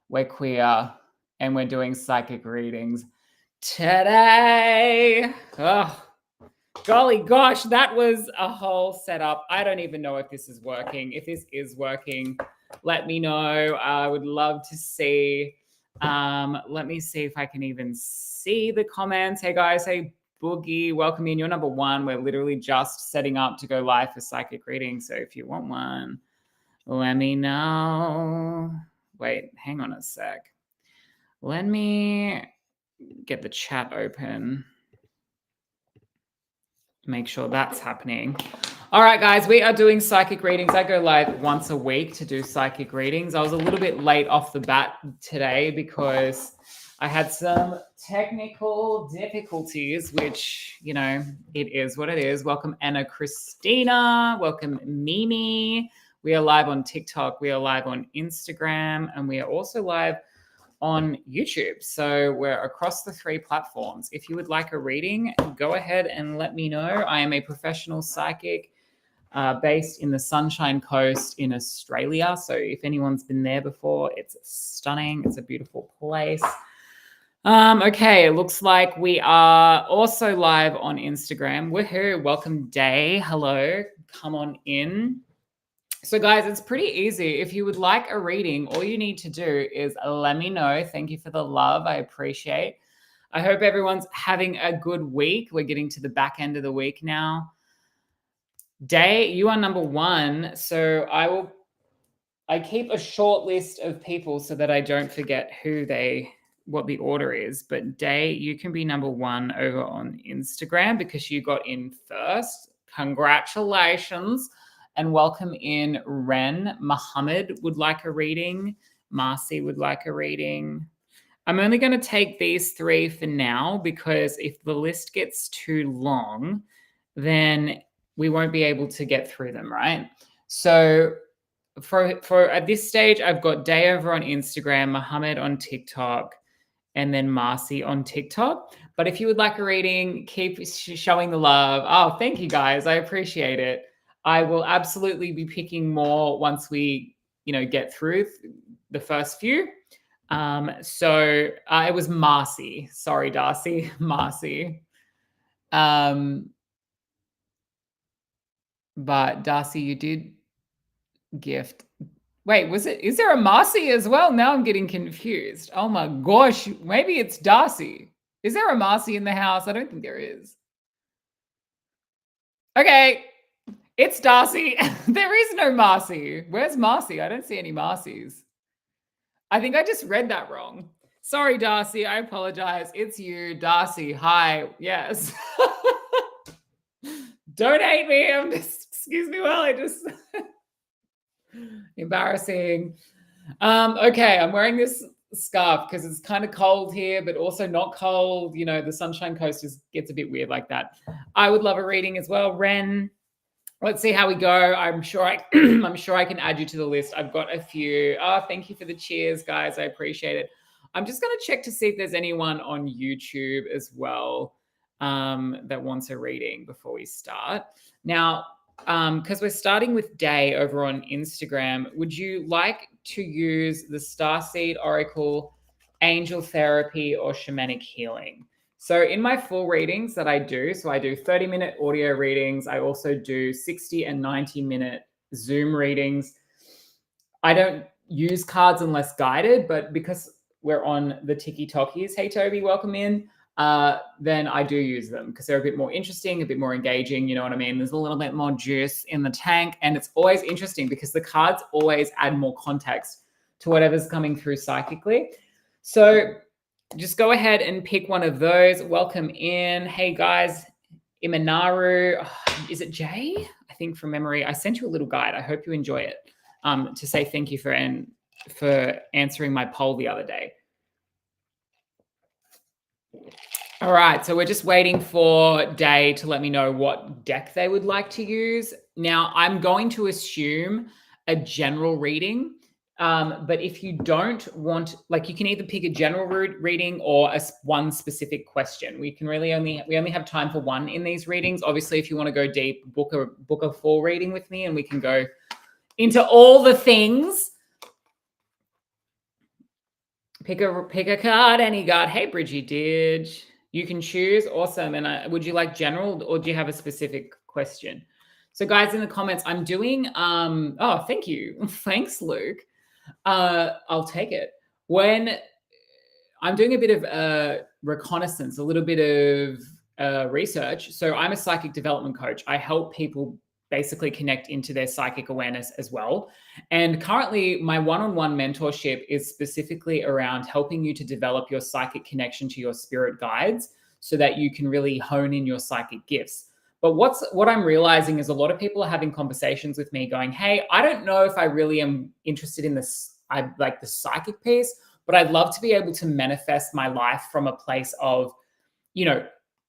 we're queer, and we're doing psychic readings today. Oh, golly gosh, that was a whole setup. I don't even know if this is working. If this is working, let me know. I would love to see. Let me see if I can even see the comments. Hey guys, hey Boogie, welcome in. You're number one. We're literally just setting up to go live for psychic reading. So if you want one, let me know. Wait, hang on a sec. Let me get the chat open. Make sure that's happening. All right, guys, we are doing psychic readings. I go live once a week to do psychic readings. I was a little bit late off the bat today because I had some technical difficulties, which, you know, it is what it is. Welcome, Anna Christina. Welcome, Mimi. We are live on TikTok. We are live on Instagram. And we are also live on YouTube. So we're across the 3 platforms. If you would like a reading, go ahead and let me know. I am a professional psychic based in the Sunshine Coast in Australia. So if anyone's been there before, it's stunning. It's a beautiful place. Okay, it looks like we are also live on Instagram. Woohoo, welcome Day. Hello, come on in. So guys, it's pretty easy. If you would like a reading, all you need to do is let me know. Thank you for the love. I appreciate. I hope everyone's having a good week. We're getting to the back end of the week now. Day, you are number 1. So I keep a short list of people so that I don't forget what the order is. But Day, you can be number 1 over on Instagram because you got in first. Congratulations. And welcome in Ren. Muhammad would like a reading. Marcy would like a reading. I'm only going to take these 3 for now because if the list gets too long, then we won't be able to get through them, right? So for at this stage, I've got Day over on Instagram, Muhammad on TikTok, and then Marcy on TikTok. But if you would like a reading, keep showing the love. Oh, thank you guys. I appreciate it. I will absolutely be picking more once we, get through the first few. So it was Marcy. Sorry, Darcy. Marcy. But Darcy, you did gift. Wait, is there a Marcy as well? Now I'm getting confused. Oh my gosh, maybe it's Darcy. Is there a Marcy in the house? I don't think there is. Okay, it's Darcy. There is no Marcy. Where's Marcy? I don't see any Marcys. I think I just read that wrong. Sorry, Darcy. I apologize. It's you, Darcy. Hi. Yes. Don't hate me. Excuse me while I just... Embarrassing. Okay, I'm wearing this scarf because it's kind of cold here, but also not cold. The Sunshine Coast gets a bit weird like that. I would love a reading as well. Ren, let's see how we go. I'm sure I'm sure I can add you to the list. I've got a few. Oh, thank you for the cheers, guys. I appreciate it. I'm just going to check to see if there's anyone on YouTube as well that wants a reading before we start. Now, because we're starting with Day over on Instagram, would you like to use the Starseed Oracle, Angel Therapy, or Shamanic Healing? So in my full readings that I do, so I do 30-minute audio readings. I also do 60 and 90-minute Zoom readings. I don't use cards unless guided, but because we're on the Tiki-Tokis, hey Toby, welcome in, then I do use them because they're a bit more interesting, a bit more engaging, you know what I mean? There's a little bit more juice in the tank, and it's always interesting because the cards always add more context to whatever's coming through psychically. So just go ahead and pick one of those. Welcome in. Hey guys, Iminaru, is it Jay? I think from memory. I sent you a little guide. I hope you enjoy it, to say thank you for answering my poll the other day. All right, so we're just waiting for Day to let me know what deck they would like to use. Now, I'm going to assume a general reading, but if you don't want, you can either pick a general reading or one specific question. We only have time for one in these readings. Obviously, if you want to go deep, book a full reading with me, and we can go into all the things. Pick a card, any card. Hey, Bridgie did. You can choose. Awesome. And would you like general or do you have a specific question? So, guys, in the comments, I'm doing. Oh, thank you. Thanks, Luke. I'll take it. When I'm doing a bit of reconnaissance, a little bit of research. So I'm a psychic development coach. I help people basically connect into their psychic awareness as well. And currently, my one-on-one mentorship is specifically around helping you to develop your psychic connection to your spirit guides so that you can really hone in your psychic gifts. But what I'm realizing is a lot of people are having conversations with me going, hey, I don't know if I really am interested in this. I like the psychic piece, but I'd love to be able to manifest my life from a place of,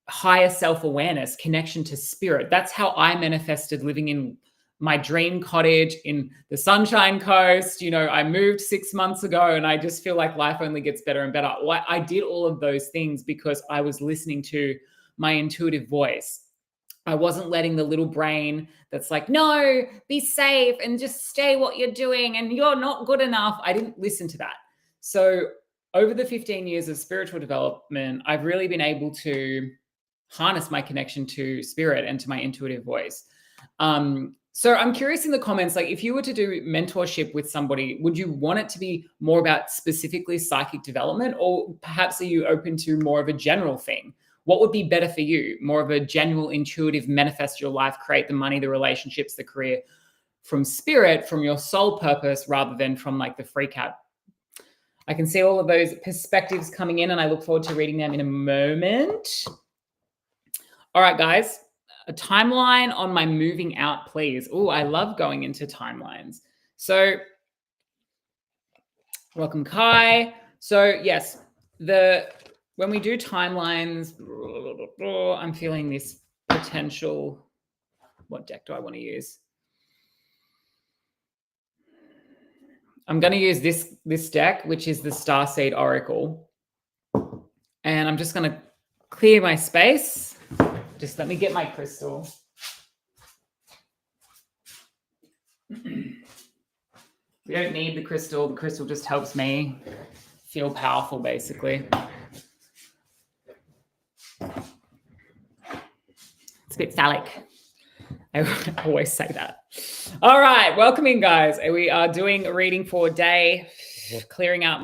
higher self-awareness, connection to spirit. That's how I manifested living in my dream cottage in the Sunshine Coast. I moved 6 months ago and I just feel like life only gets better and better. I did all of those things because I was listening to my intuitive voice. I wasn't letting the little brain that's like, no, be safe and just stay what you're doing and you're not good enough. I didn't listen to that. So over the 15 years of spiritual development, I've really been able to harness my connection to spirit and to my intuitive voice. So I'm curious in the comments, like if you were to do mentorship with somebody, would you want it to be more about specifically psychic development, or perhaps are you open to more of a general thing? What would be better for you? More of a general, intuitive, manifest your life, create the money, the relationships, the career from spirit, from your soul purpose, rather than from like the freak out. I can see all of those perspectives coming in and I look forward to reading them in a moment. All right, guys, a timeline on my moving out, please. Oh, I love going into timelines. So welcome, Kai. So yes, when we do timelines, I'm feeling this potential. What deck do I want to use? I'm going to use this deck, which is the Starseed Oracle. And I'm just going to clear my space. Just let me get my crystal. We don't need the crystal. The crystal just helps me feel powerful, basically. It's a bit phallic. I always say that. All right, welcome in, guys. We are doing a reading for a day, clearing out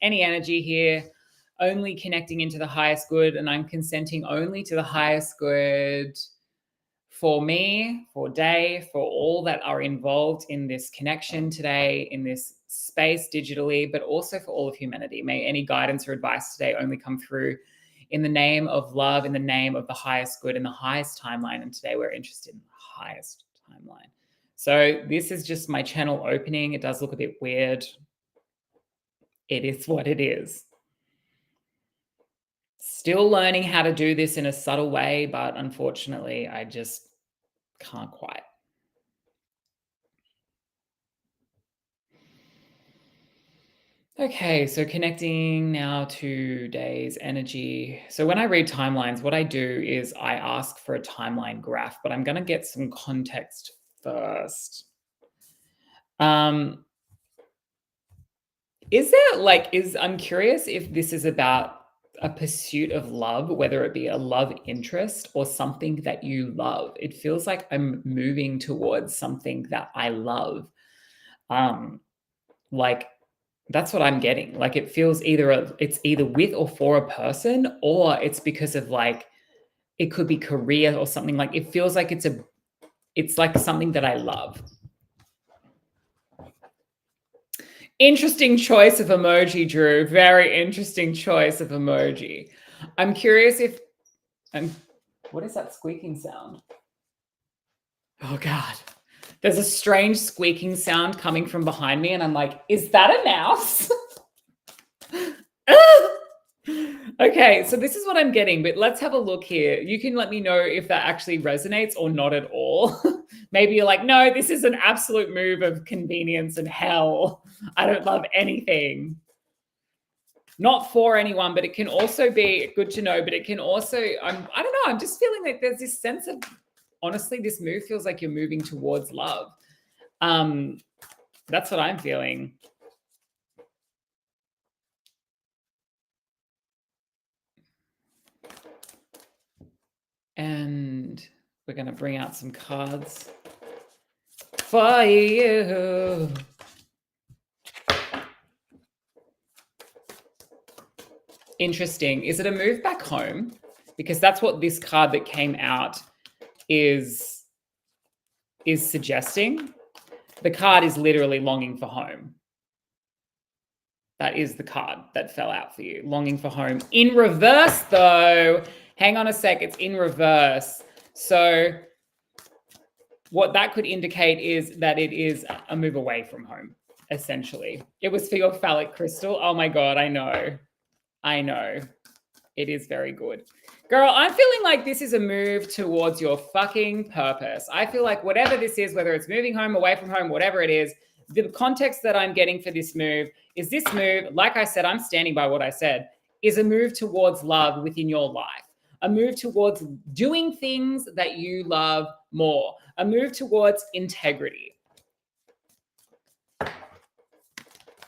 any energy here, only connecting into the highest good, and I'm consenting only to the highest good for me, for Day, for all that are involved in this connection today, in this space digitally, but also for all of humanity. May any guidance or advice today only come through in the name of love, in the name of the highest good, in the highest timeline. And today we're interested in the highest timeline. So this is just my channel opening. It does look a bit weird. It is what it is. Still learning how to do this in a subtle way, but unfortunately, I just can't quite. Okay, so connecting now to Day's energy. So when I read timelines, what I do is I ask for a timeline graph, but I'm going to get some context first. I'm curious if this is about a pursuit of love, whether it be a love interest or something that you love. It feels like I'm moving towards something that I love. That's what I'm getting. Like it feels it's either with or for a person, or it's because of it could be career or something. Like it feels like it's like something that I love. Interesting choice of emoji, Drew. Very interesting choice of emoji. I'm curious if what is that squeaking sound? Oh God. There's a strange squeaking sound coming from behind me, and I'm like, is that a mouse? Okay, so this is what I'm getting, but let's have a look here. You can let me know if that actually resonates or not at all. Maybe you're like, no, this is an absolute move of convenience and hell. I don't love anything. Not for anyone, but it can also be good to know, but it can also, I don't know, I'm just feeling like there's this sense of, honestly, this move feels like you're moving towards love. That's what I'm feeling. And we're going to bring out some cards for you. Interesting. Is it a move back home? Because that's what this card that came out is suggesting. The card is literally longing for home. That is the card that fell out for you. Longing for home. In reverse, though. Hang on a sec. It's in reverse. So what that could indicate is that it is a move away from home, essentially. It was for your phallic crystal. Oh, my God. I know. I know. It is very good. Girl, I'm feeling like this is a move towards your fucking purpose. I feel like whatever this is, whether it's moving home, away from home, whatever it is, the context that I'm getting for this move is this move, like I said, I'm standing by what I said, is a move towards love within your life. A move towards doing things that you love more. A move towards integrity.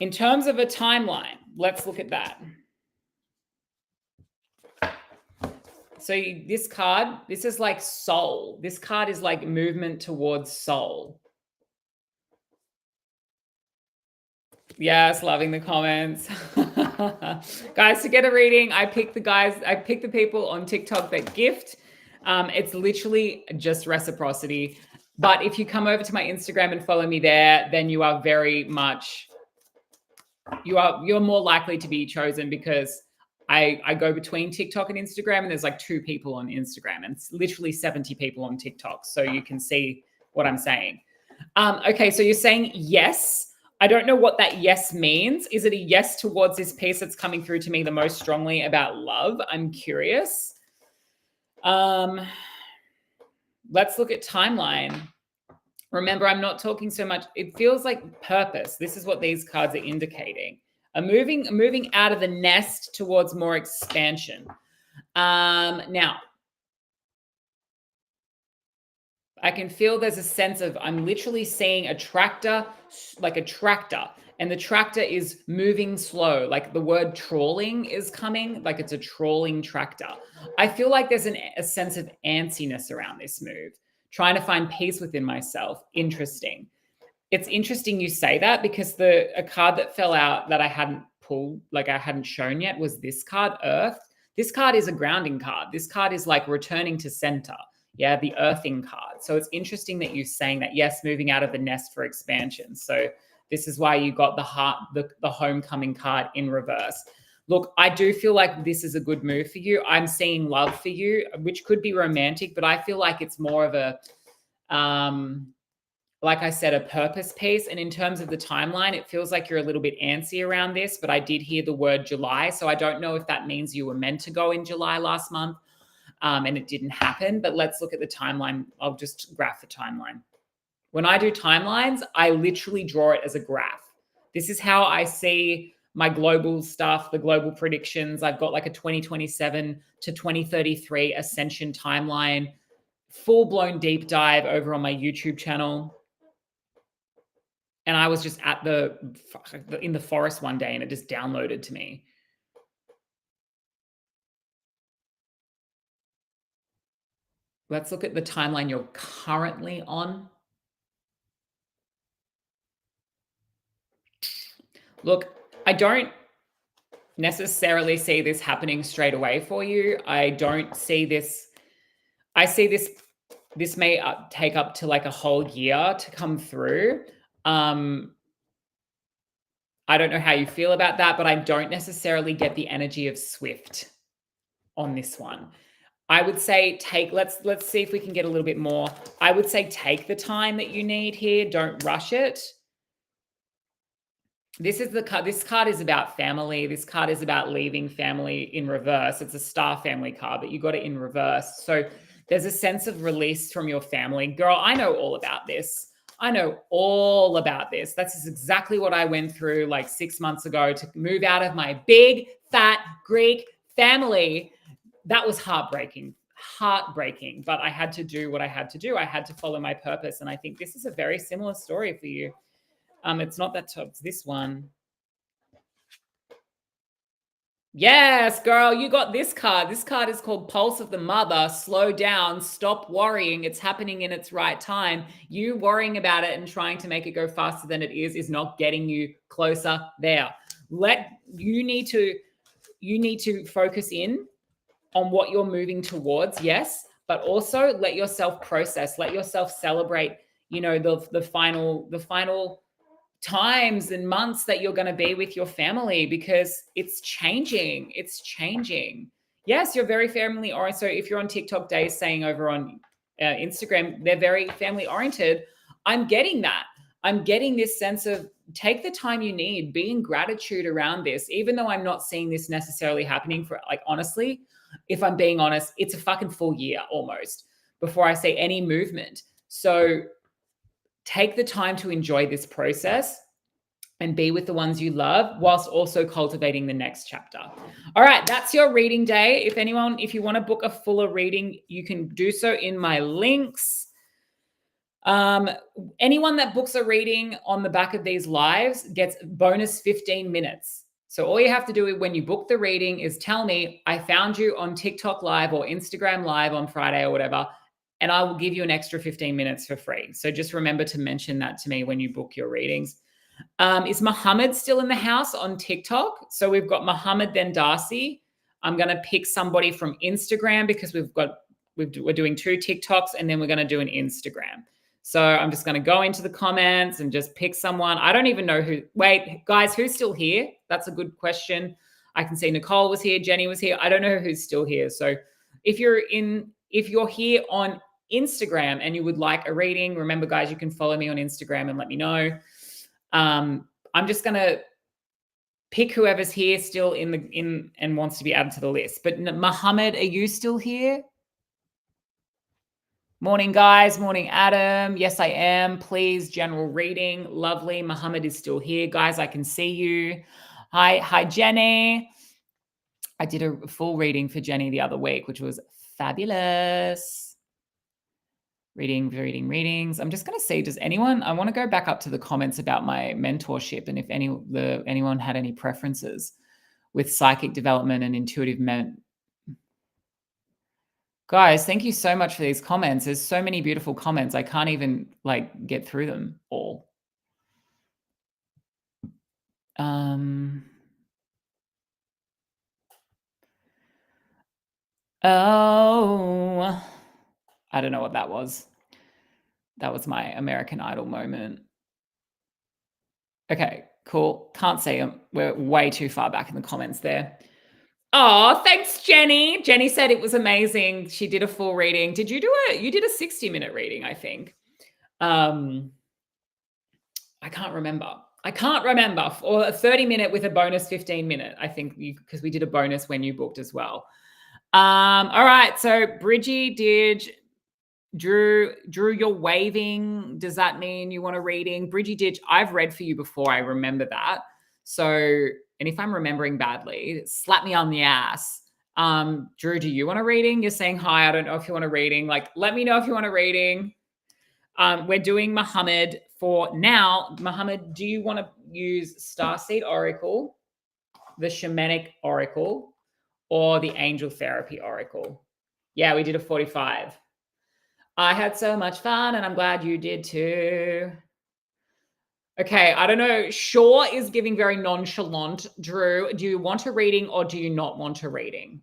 In terms of a timeline, let's look at that. So this card, this is like soul. This card is like movement towards soul. Yes, loving the comments. Guys, to get a reading, I pick the people on TikTok that gift. It's literally just reciprocity. But if you come over to my Instagram and follow me there, then you are very much, you're more likely to be chosen because I go between TikTok and Instagram, and there's like 2 people on Instagram, and it's literally 70 people on TikTok. So you can see what I'm saying. Okay, so you're saying yes. I don't know what that yes means. Is it a yes towards this piece that's coming through to me the most strongly about love? I'm curious. Let's look at timeline. Remember, I'm not talking so much. It feels like purpose. This is what these cards are indicating. Moving out of the nest towards more expansion. Now, I can feel there's a sense of, I'm literally seeing a tractor, like a tractor, and the tractor is moving slow. Like the word trawling is coming, like it's a trawling tractor. I feel like there's a sense of antsiness around this move, trying to find peace within myself. Interesting. It's interesting you say that because a card that fell out that I hadn't pulled, like I hadn't shown yet, was this card, Earth. This card is a grounding card. This card is like returning to center. Yeah, the earthing card. So it's interesting that you're saying that, yes, moving out of the nest for expansion. So this is why you got the homecoming card in reverse. Look, I do feel like this is a good move for you. I'm seeing love for you, which could be romantic, but I feel like it's more of a, like I said, a purpose piece. And in terms of the timeline, it feels like you're a little bit antsy around this, but I did hear the word July. So I don't know if that means you were meant to go in July last month and it didn't happen. But let's look at the timeline. I'll just graph the timeline. When I do timelines, I literally draw it as a graph. This is how I see my global stuff, the global predictions. I've got like a 2027 to 2033 ascension timeline, full-blown deep dive over on my YouTube channel. And I was just in the forest one day and it just downloaded to me. Let's look at the timeline you're currently on. Look, I don't necessarily see this happening straight away for you. I don't see this. I see this may take up to like a whole year to come through. I don't know how you feel about that, but I don't necessarily get the energy of swift on this one. I would say let's see if we can get a little bit more. I would say take the time that you need here. Don't rush it. This card is about family. This card is about leaving family in reverse. It's a star family card, but you got it in reverse. So there's a sense of release from your family. Girl, I know all about this. I know all about this. That's exactly what I went through like 6 months ago to move out of my big, fat Greek family. That was heartbreaking, but I had to do what I had to do. I had to follow my purpose. And I think this is a very similar story for you. It's not that top, it's this one. Yes, girl, you got this card. This card is called Pulse of the Mother. Slow down, stop worrying. It's happening in its right time. You worrying about it and trying to make it go faster than it is not getting you closer there. You need to focus in on what you're moving towards, yes, but also let yourself process, let yourself celebrate, the final times and months that you're going to be with your family, because it's changing. It's changing. Yes, you're very family oriented. So if you're on TikTok, Days saying over on Instagram, they're very family oriented. I'm getting that. I'm getting this sense of take the time you need, be in gratitude around this, even though I'm not seeing this necessarily happening for, like, honestly, if I'm being honest, it's a fucking full year almost before I see any movement. So take the time to enjoy this process and be with the ones you love whilst also cultivating the next chapter. All right, that's your reading day. If you want to book a fuller reading, you can do so in my links. Anyone that books a reading on the back of these lives gets bonus 15 minutes. So all you have to do when you book the reading is tell me, I found you on TikTok Live or Instagram Live on Friday or whatever, and I will give you an extra 15 minutes for free. So just remember to mention that to me when you book your readings. Is Muhammad still in the house on TikTok? So we've got Muhammad, then Darcy. I'm going to pick somebody from Instagram because we're doing 2 TikToks and then we're going to do an Instagram. So I'm just going to go into the comments and just pick someone. I don't even know who. Wait, guys, who's still here? That's a good question. I can see Nicole was here, Jenny was here. I don't know who's still here. So if you're here on Instagram and you would like a reading, remember, guys, you can follow me on Instagram and let me know. I'm just going to pick whoever's here still in and wants to be added to the list. But Muhammad, are you still here? Morning, guys. Morning, Adam. Yes, I am. Please, general reading. Lovely. Muhammad is still here. Guys, I can see you. Hi, Jenny. I did a full reading for Jenny the other week, which was fabulous. Readings. I'm just going to see, I want to go back up to the comments about my mentorship and if anyone had any preferences with psychic development and intuitive Guys, thank you so much for these comments. There's so many beautiful comments. I can't even get through them all. Oh, I don't know what that was. That was my American Idol moment. Okay, cool. Can't see them. We're way too far back in the comments there. Oh, thanks, Jenny. Jenny said it was amazing. She did a full reading. Did you do it? You did a 60-minute reading, I think. I can't remember. Or a 30-minute with a bonus 15-minute, I think, because we did a bonus when you booked as well. All right. So Bridgie did. Drew, you're waving. Does that mean you want a reading? Bridgie did. I've read for you before. I remember that. So, and if I'm remembering badly, slap me on the ass. Drew, do you want a reading? You're saying hi. I don't know if you want a reading. Let me know if you want a reading. We're doing Muhammad for now. Muhammad, do you want to use Starseed Oracle, the Shamanic Oracle, or the Angel Therapy Oracle? Yeah, we did a 45. I had so much fun, and I'm glad you did too. Okay, I don't know. Shaw is giving very nonchalant. Drew, do you want a reading or do you not want a reading?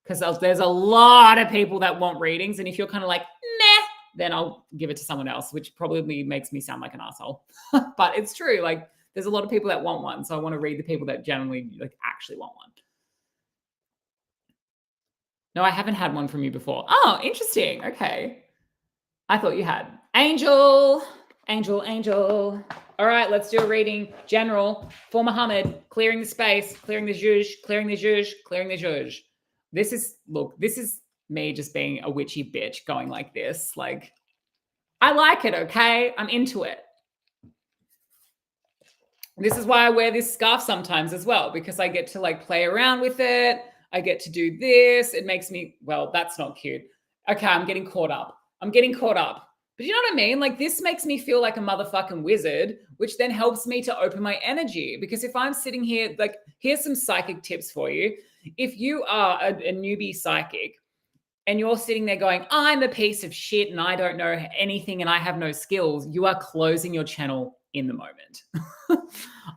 Because there's a lot of people that want readings, and if you're kind of like, meh, then I'll give it to someone else, which probably makes me sound like an asshole. But it's true. There's a lot of people that want one, so I want to read the people that generally actually want one. No, I haven't had one from you before. Oh, interesting. Okay. I thought you had. Angel. All right, let's do a reading. General for Muhammad. Clearing the space, clearing the zhuzh. This is me just being a witchy bitch going like this. I like it, okay? I'm into it. This is why I wear this scarf sometimes as well, because I get to play around with it. I get to do this. It makes me, well, that's not cute. Okay, I'm getting caught up. But you know what I mean? Like, this makes me feel like a motherfucking wizard, which then helps me to open my energy. Because if I'm sitting here, like, here's some psychic tips for you. If you are a newbie psychic and you're sitting there going, I'm a piece of shit and I don't know anything and I have no skills, you are closing your channel in the moment.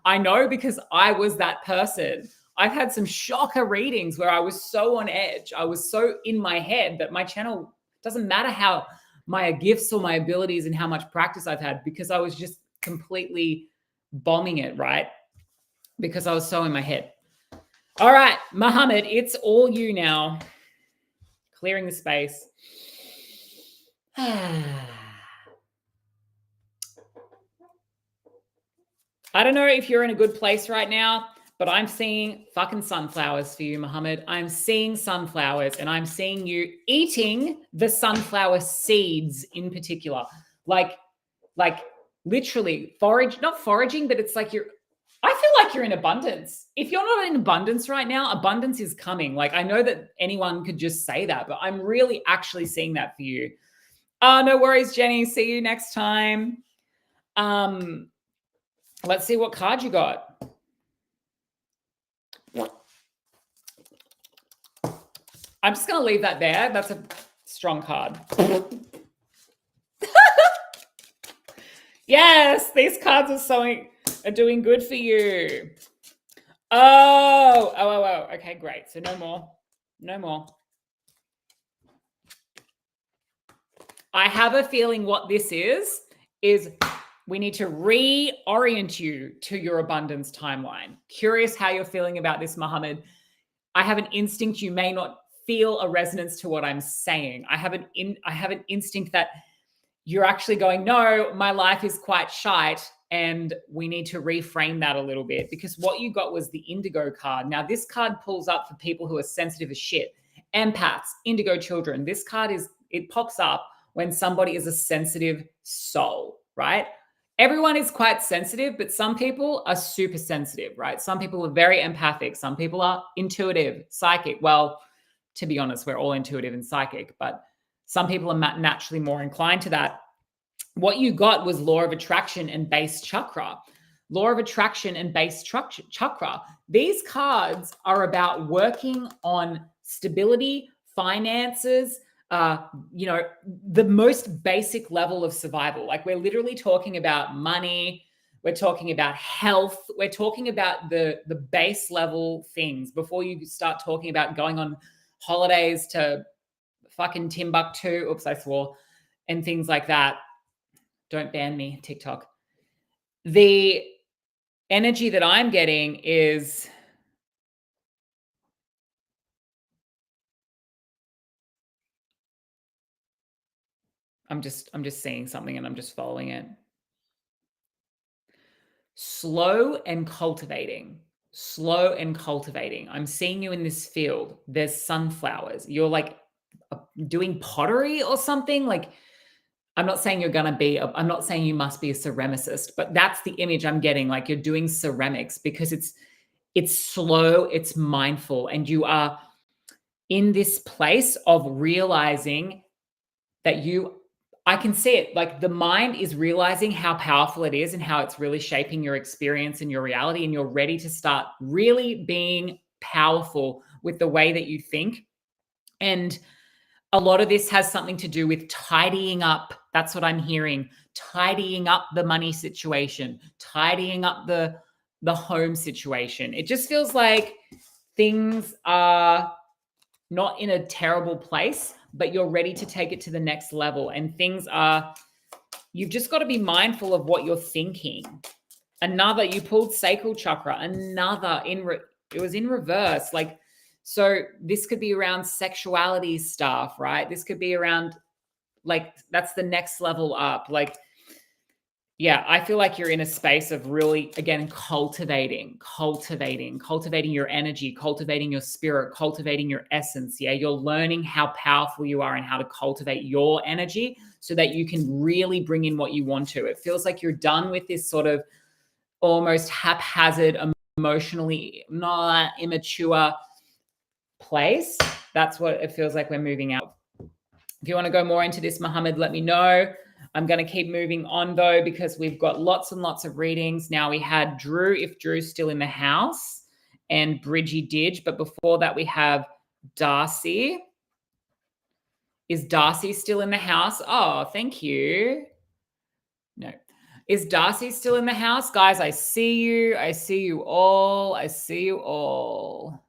I know, because I was that person. I've had some shocker readings where I was so on edge. I was so in my head that my channel doesn't matter how my gifts or my abilities and how much practice I've had, because I was just completely bombing it, right? Because I was so in my head. All right, Muhammad, it's all you now. Clearing the space. I don't know if you're in a good place right now, but I'm seeing fucking sunflowers for you, Muhammad. I'm seeing sunflowers, and I'm seeing you eating the sunflower seeds in particular. Like literally not foraging, but it's like I feel like you're in abundance. If you're not in abundance right now, abundance is coming. Like, I know that anyone could just say that, but I'm really actually seeing that for you. No worries, Jenny. See you next time. Let's see what card you got. I'm just going to leave that there. That's a strong card. Yes, these cards are doing good for you. Oh. Okay, great. So no more. I have a feeling what this is we need to reorient you to your abundance timeline. Curious how you're feeling about this, Muhammad. I have an instinct you may not feel a resonance to what I'm saying. I have an instinct that you're actually going, no, my life is quite shite, and we need to reframe that a little bit, because what you got was the indigo card. Now, this card pulls up for people who are sensitive as shit. Empaths, indigo children. This card it pops up when somebody is a sensitive soul, right? Everyone is quite sensitive, but some people are super sensitive, right? Some people are very empathic. Some people are intuitive, psychic. Well, to be honest, we're all intuitive and psychic, but some people are naturally more inclined to that. What you got was law of attraction and base chakra. Law of attraction and base chakra. These cards are about working on stability, finances, the most basic level of survival. Like, we're literally talking about money. We're talking about health. We're talking about the base level things before you start talking about going on holidays to fucking Timbuktu. Oops, I swore. And things like that. Don't ban me, TikTok. The energy that I'm getting is I'm just seeing something and I'm just following it. Slow and cultivating. I'm seeing you in this field. There's sunflowers. You're like doing pottery or something. Like, I'm not saying I'm not saying you must be a ceramicist, but that's the image I'm getting. Like, you're doing ceramics, because it's slow, it's mindful, and you are in this place of realizing that I can see it. Like, the mind is realizing how powerful it is and how it's really shaping your experience and your reality. And you're ready to start really being powerful with the way that you think. And a lot of this has something to do with tidying up. That's what I'm hearing. Tidying up the money situation, tidying up the home situation. It just feels like things are not in a terrible place, but you're ready to take it to the next level. And you've just got to be mindful of what you're thinking. You pulled sacral chakra, it was in reverse. Like, so this could be around sexuality stuff, right? This could be around, like, that's the next level up. Like, yeah, I feel like you're in a space of really, again, cultivating your energy, cultivating your spirit, cultivating your essence. Yeah, you're learning how powerful you are and how to cultivate your energy so that you can really bring in what you want to. It feels like you're done with this sort of almost haphazard, emotionally not immature place. That's what it feels like we're moving out. If you want to go more into this, Muhammad, let me know. I'm going to keep moving on though, because we've got lots and lots of readings. Now we had Drew, if Drew's still in the house, and Bridgie Didge. But before that, we have Darcy. Is Darcy still in the house? Oh, thank you. No. Is Darcy still in the house? Guys, I see you. I see you all. I see you all.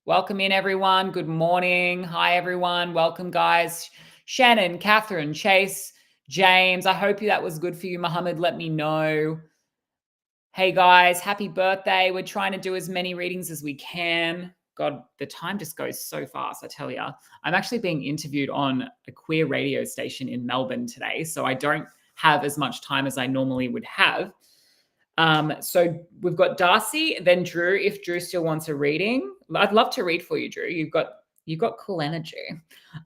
Welcome in, everyone. Good morning. Hi, everyone. Welcome, guys. Shannon, Catherine, Chase, James. I hope that was good for you, Mohammed. Let me know. Hey, guys. Happy birthday. We're trying to do as many readings as we can. God, the time just goes so fast, I tell you. I'm actually being interviewed on a queer radio station in Melbourne today, so I don't have as much time as I normally would have. So we've got Darcy, then Drew, if Drew still wants a reading. I'd love to read for you, Drew. You've got cool energy.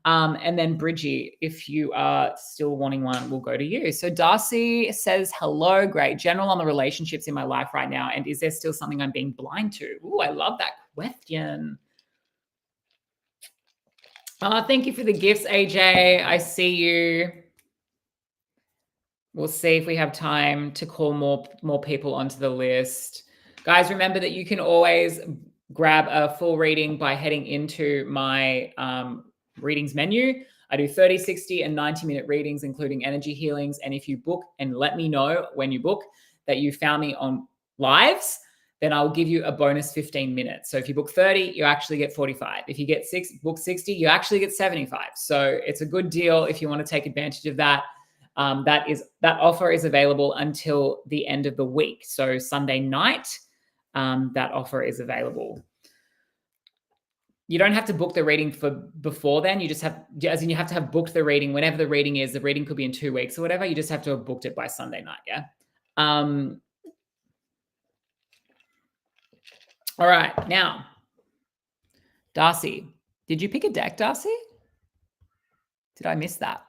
And then Bridgie, if you are still wanting one, we'll go to you. So Darcy says, hello, great. General on the relationships in my life right now. And is there still something I'm being blind to? Ooh, I love that question. Thank you for the gifts, AJ. I see you. We'll see if we have time to call more people onto the list. Guys, remember that you can always grab a full reading by heading into my readings menu. I do 30, 60, and 90-minute readings, including energy healings. And if you book and let me know when you book that you found me on lives, then I'll give you a bonus 15 minutes. So if you book 30, you actually get 45. If you get book 60, you actually get 75. So it's a good deal if you want to take advantage of that. That offer is available until the end of the week. So Sunday night, that offer is available. You don't have to book the reading for before then. You just have, as in you have to have booked the reading whenever the reading is. The reading could be in 2 weeks or whatever. You just have to have booked it by Sunday night. Yeah. All right. Now, Darcy, did you pick a deck, Darcy? Did I miss that?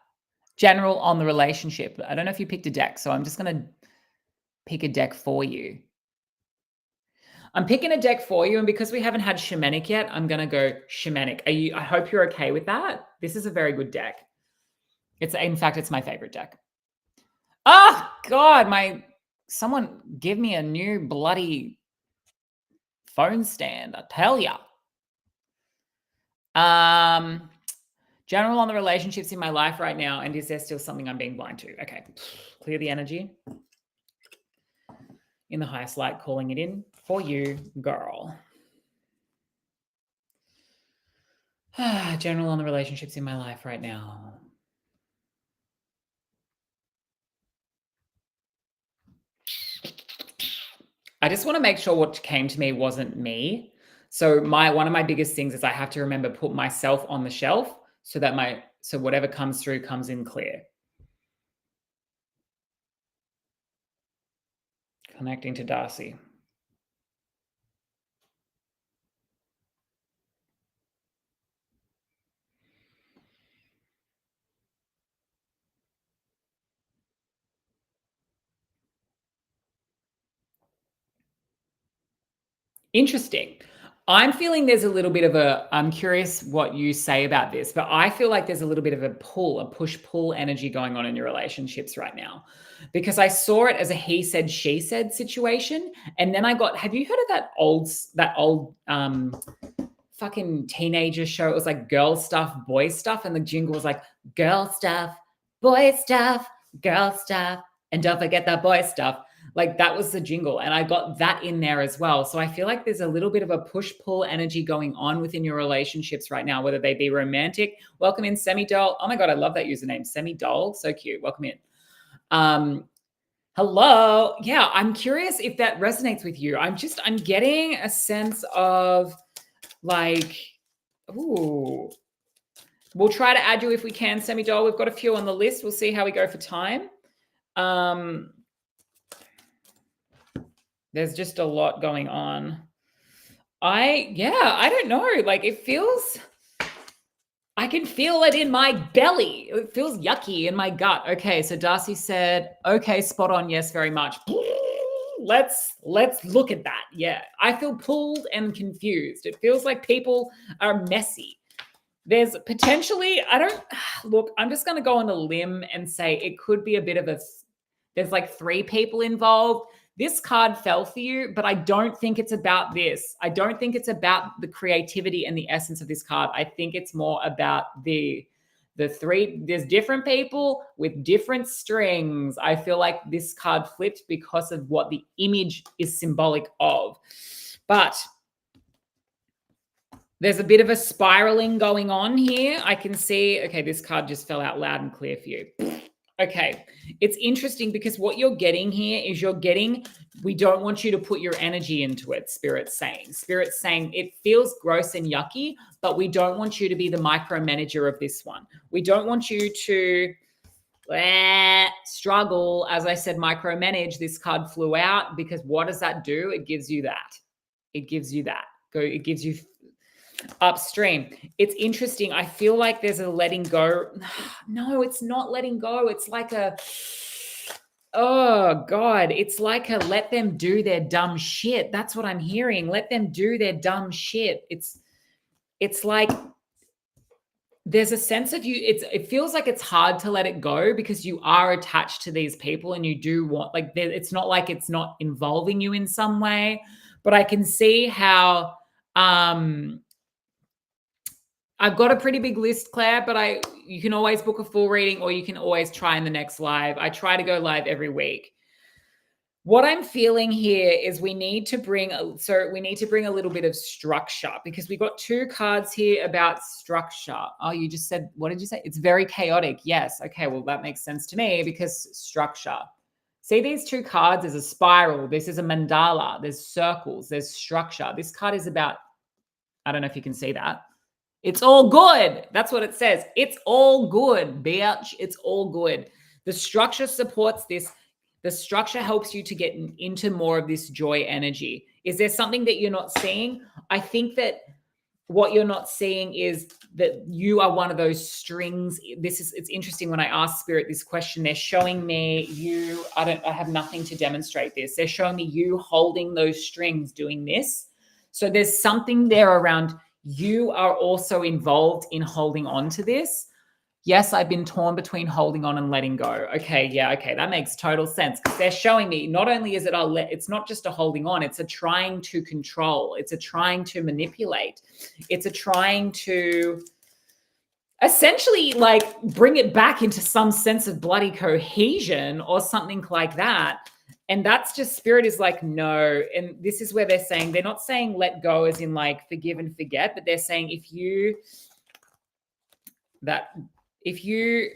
General on the relationship. I don't know if you picked a deck, so I'm just going to pick a deck for you. I'm picking a deck for you, and because we haven't had shamanic yet, I'm going to go shamanic. I hope you're okay with that. This is a very good deck. In fact, it's my favorite deck. Oh, God, someone give me a new bloody phone stand, I tell ya. General on the relationships in my life right now, and is there still something I'm being blind to? Okay, clear the energy. In the highest light, calling it in for you, girl. General on the relationships in my life right now. I just want to make sure what came to me wasn't me. So one of my biggest things is I have to remember put myself on the shelf so that so whatever comes through comes in clear. Connecting to Darcy. Interesting. I'm feeling there's a little bit of I'm curious what you say about this, but I feel like there's a little bit of a push-pull energy going on in your relationships right now, because I saw it as a he said, she said situation. And then have you heard of that old fucking teenager show? It was like girl stuff, boy stuff. And the jingle was like girl stuff, boy stuff, girl stuff. And don't forget that boy stuff. Like that was the jingle. And I got that in there as well. So I feel like there's a little bit of a push-pull energy going on within your relationships right now, whether they be romantic. Welcome in, Semi Doll. Oh my God, I love that username, Semi Doll. So cute. Welcome in. Hello. Yeah, I'm curious if that resonates with you. I'm getting a sense of like, ooh. We'll try to add you if we can, Semi Doll. We've got a few on the list. We'll see how we go for time. There's just a lot going on. I don't know. Like I can feel it in my belly. It feels yucky in my gut. Okay, so Darcy said, okay, spot on. Yes, very much. Let's look at that. Yeah, I feel pulled and confused. It feels like people are messy. There's potentially, look, I'm just going to go on a limb and say it could be a bit of there's like 3 people involved. This card fell for you, but I don't think it's about this. I don't think it's about the creativity and the essence of this card. I think it's more about the 3. There's different people with different strings. I feel like this card flipped because of what the image is symbolic of. But there's a bit of a spiraling going on here. I can see, okay, this card just fell out loud and clear for you. Okay, it's interesting because what you're getting here is we don't want you to put your energy into it, Spirit's saying. Spirit's saying it feels gross and yucky, but we don't want you to be the micromanager of this one. We don't want you to struggle. As I said, micromanage. This card flew out because what does that do? It gives you that. It gives you that. It gives you upstream. It's interesting. I feel like there's a letting go. No, it's not letting go. It's like oh God, it's like a let them do their dumb shit. That's what I'm hearing. Let them do their dumb shit. It's like there's a sense of you. It feels like it's hard to let it go because you are attached to these people and you do want, like, it's not like it's not involving you in some way, but I can see how, I've got a pretty big list, Claire, but you can always book a full reading or you can always try in the next live. I try to go live every week. What I'm feeling here is we need to bring a little bit of structure because we got 2 cards here about structure. Oh, you just said, what did you say? It's very chaotic. Yes. Okay. Well, that makes sense to me because structure. See these 2 cards? There's a spiral. This is a mandala. There's circles. There's structure. This card is about, I don't know if you can see that. It's all good. That's what it says. It's all good, bitch. It's all good. The structure supports this. The structure helps you to get into more of this joy energy. Is there something that you're not seeing? I think that what you're not seeing is that you are one of those strings. It's interesting when I ask Spirit this question, they're showing me you, I have nothing to demonstrate this. They're showing me you holding those strings doing this. So there's something there around you are also involved in holding on to this. Yes, I've been torn between holding on and letting go. Okay, yeah, okay, that makes total sense because they're showing me not only is it it's not just a holding on, it's a trying to control, it's a trying to manipulate, it's a trying to essentially like bring it back into some sense of bloody cohesion or something like that. And that's just Spirit is like, no. And this is where they're saying, they're not saying let go as in like forgive and forget, but they're saying if you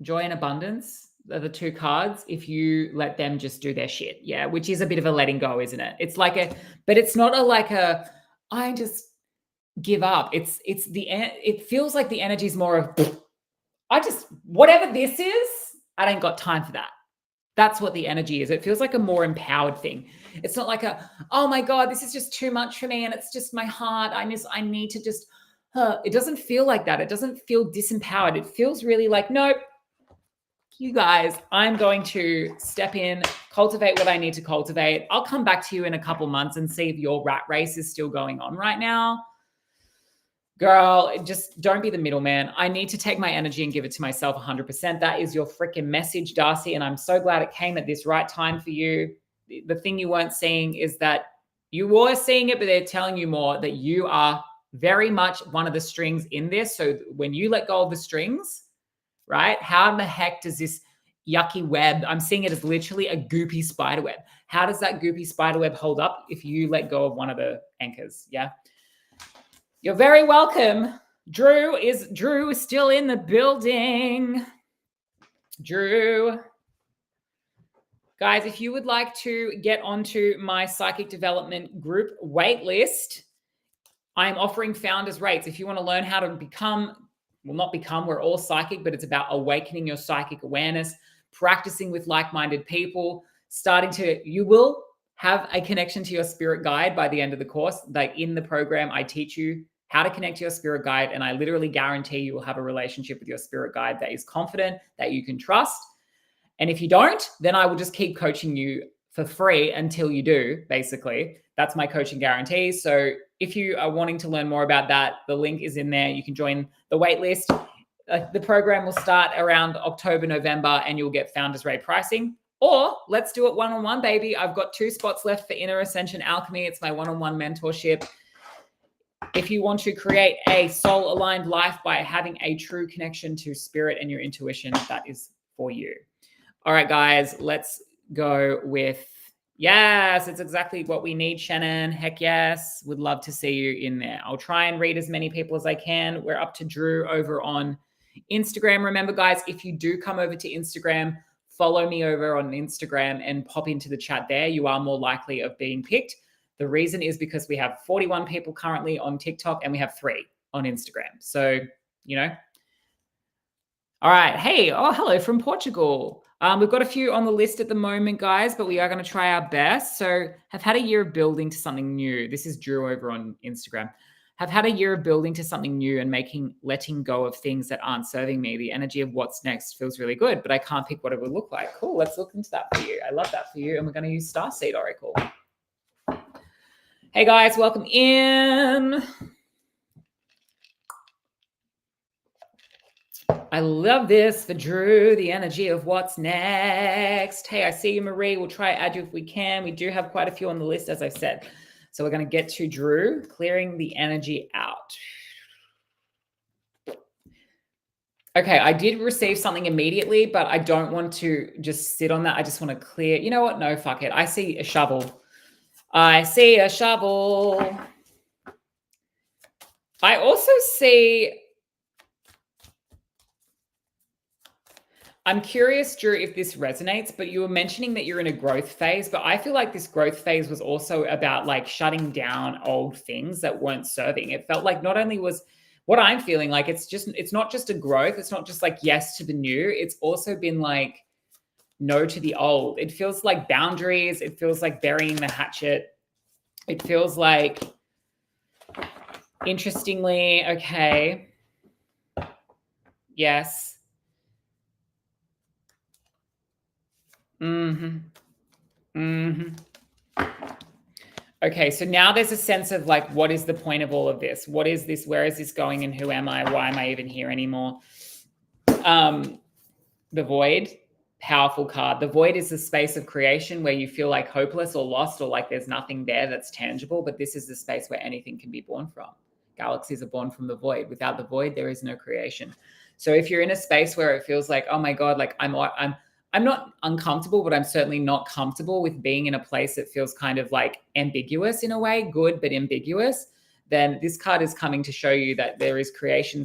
joy and abundance are the 2 cards, if you let them just do their shit. Yeah. Which is a bit of a letting go, isn't it? It's like but it's not I just give up. It feels like the energy is more of, whatever this is, I ain't got time for that. That's what the energy is. It feels like a more empowered thing. It's not like oh my God, this is just too much for me. And it's just my heart. I need to just, it doesn't feel like that. It doesn't feel disempowered. It feels really like, nope, you guys, I'm going to step in, cultivate what I need to cultivate. I'll come back to you in a couple months and see if your rat race is still going on right now. Girl, just don't be the middleman. I need to take my energy and give it to myself 100%. That is your freaking message, Darcy. And I'm so glad it came at this right time for you. The thing you weren't seeing is that you were seeing it, but they're telling you more that you are very much one of the strings in this. So when you let go of the strings, right? How in the heck does this yucky web, I'm seeing it as literally a goopy spider web. How does that goopy spider web hold up if you let go of one of the anchors? Yeah. You're very welcome. Drew is still in the building. Drew. Guys, if you would like to get onto my psychic development group waitlist, I'm offering founders rates. If you want to learn how to we're all psychic, but it's about awakening your psychic awareness, practicing with like-minded people, you will have a connection to your spirit guide by the end of the course. Like in the program, I teach you how to connect to your spirit guide. And I literally guarantee you will have a relationship with your spirit guide that is confident, that you can trust. And if you don't, then I will just keep coaching you for free until you do, basically. That's my coaching guarantee. So if you are wanting to learn more about that, the link is in there. You can join the wait list. The program will start around October, November, and you'll get Founders Rate pricing. Or let's do it one-on-one, baby. I've got 2 spots left for Inner Ascension Alchemy. It's my one-on-one mentorship. If you want to create a soul-aligned life by having a true connection to spirit and your intuition, that is for you. All right, guys, let's go with, yes, it's exactly what we need, Shannon. Heck yes. Would love to see you in there. I'll try and read as many people as I can. We're up to Drew over on Instagram. Remember, guys, if you do come over to Instagram, follow me over on Instagram and pop into the chat there. You are more likely of being picked. The reason is because we have 41 people currently on TikTok and we have 3 on Instagram. So, you know. All right. Hey, oh, hello from Portugal. We've got a few on the list at the moment, guys, but we are going to try our best. So have had a year of building to something new. This is Drew over on Instagram. Have had a year of building to something new and letting go of things that aren't serving me. The energy of what's next feels really good, but I can't pick what it would look like. Cool. Let's look into that for you. I love that for you. And we're going to use Starseed Oracle. Hey guys, welcome in. I love this for Drew, the energy of what's next. Hey, I see you, Marie. We'll try to add you if we can. We do have quite a few on the list, as I've said. So we're going to get to Drew, clearing the energy out. Okay, I did receive something immediately, but I don't want to just sit on that. I just want to clear. You know what? No, fuck it. I see a shovel. I see a shovel. I also see, I'm curious, Drew, if this resonates, but you were mentioning that you're in a growth phase, but I feel like this growth phase was also about like shutting down old things that weren't serving. It felt like not only was what I'm feeling like, it's not just a growth. It's not just like yes to the new. It's also been like no to the old. It feels like boundaries. It feels like burying the hatchet. It feels like, interestingly, okay, yes. Okay, so now there's a sense of like, what is the point of all of this? What is this? Where is this going? And who am I? Why am I even here anymore? The Void, powerful card. The Void is the space of creation where you feel like hopeless or lost or like there's nothing there that's tangible, but this is the space where anything can be born from. Galaxies are born from the void. Without the void, there is no creation. So if you're in a space where it feels like, oh my God, like I'm not uncomfortable, but I'm certainly not comfortable with being in a place that feels kind of like ambiguous in a way, good, but ambiguous, then this card is coming to show you that there is creation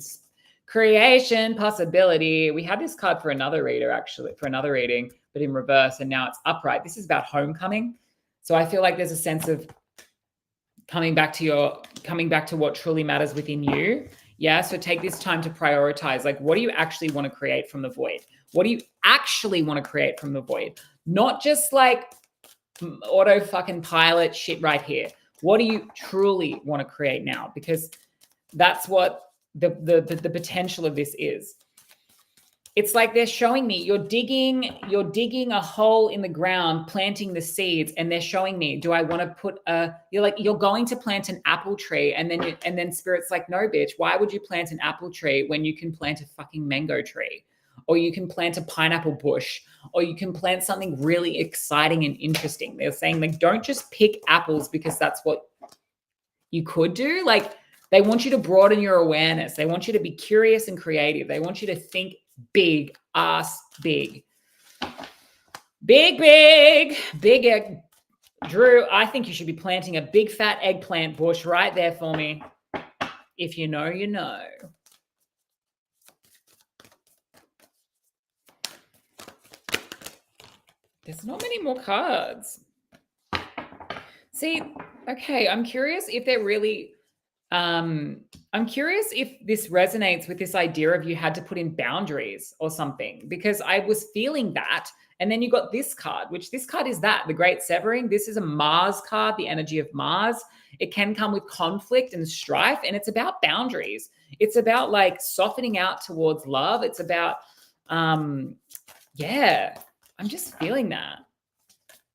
possibility. We had this card for another reader, actually, for another reading, but in reverse, and now it's upright. This is about homecoming. So I feel like there's a sense of coming back to what truly matters within you. Yeah. So take this time to prioritize, like, what do you actually want to create from the void? What do you actually want to create from the void? Not just like auto fucking pilot shit right here. What do you truly want to create now? Because that's what the potential of this is. It's like they're showing me you're digging a hole in the ground, planting the seeds, and they're showing me, do I want to put you're going to plant an apple tree, and then Spirit's like, no, bitch, why would you plant an apple tree when you can plant a fucking mango tree? Or you can plant a pineapple bush, or you can plant something really exciting and interesting. They're saying, like, don't just pick apples because that's what you could do. Like, they want you to broaden your awareness. They want you to be curious and creative. They want you to think big, ass big. Big. Drew, I think you should be planting a big fat eggplant bush right there for me. If you know, you know. There's not many more cards. See, okay, I'm curious if they're really... I'm curious if this resonates with this idea of you had to put in boundaries or something, because I was feeling that. And then you got this card, which this card is that, the Great Severing. This is a Mars card, the energy of Mars. It can come with conflict and strife, and it's about boundaries. It's about like softening out towards love. It's about, yeah, I'm just feeling that.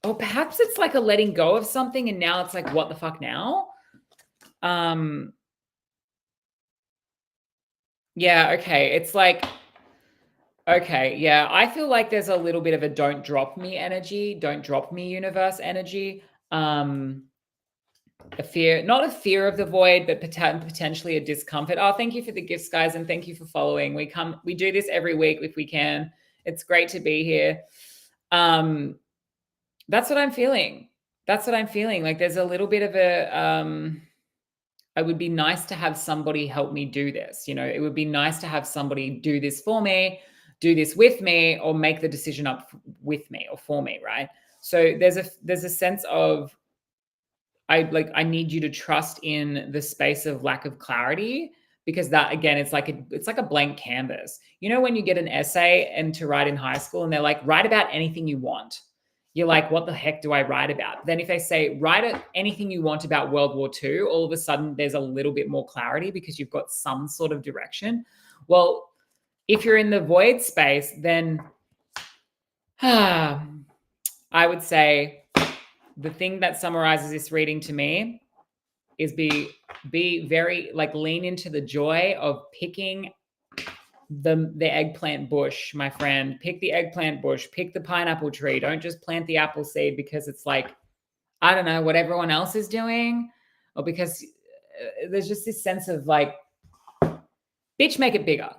Or perhaps it's like a letting go of something, and now it's like, what the fuck now? Yeah, okay. It's like, okay, yeah. I feel like there's a little bit of a don't drop me energy, don't drop me universe energy. Um, a fear, not a fear of the void, but potentially a discomfort. Oh, thank you for the gifts, guys, and thank you for following. We do this every week if we can. It's great to be here. That's what I'm feeling. That's what I'm feeling. Like there's a little bit of a it would be nice to have somebody help me do this. It would be nice to have somebody do this for me, do this with me, or make the decision up with me or for me, right? So there's a sense of I need you to trust in the space of lack of clarity, because that again it's like a blank canvas. When you get an essay and to write in high school and they're like, write about anything you want. You're like, what the heck do I write about? Then if they say anything you want about World War II, all of a sudden there's a little bit more clarity because you've got some sort of direction. Well, if you're in the void space, then I would say the thing that summarizes this reading to me is be very lean into the joy of picking the eggplant bush, my friend. Pick the eggplant bush, pick the pineapple tree. Don't just plant the apple seed because it's like, I don't know, what everyone else is doing, or because there's just this sense of like, bitch, make it bigger.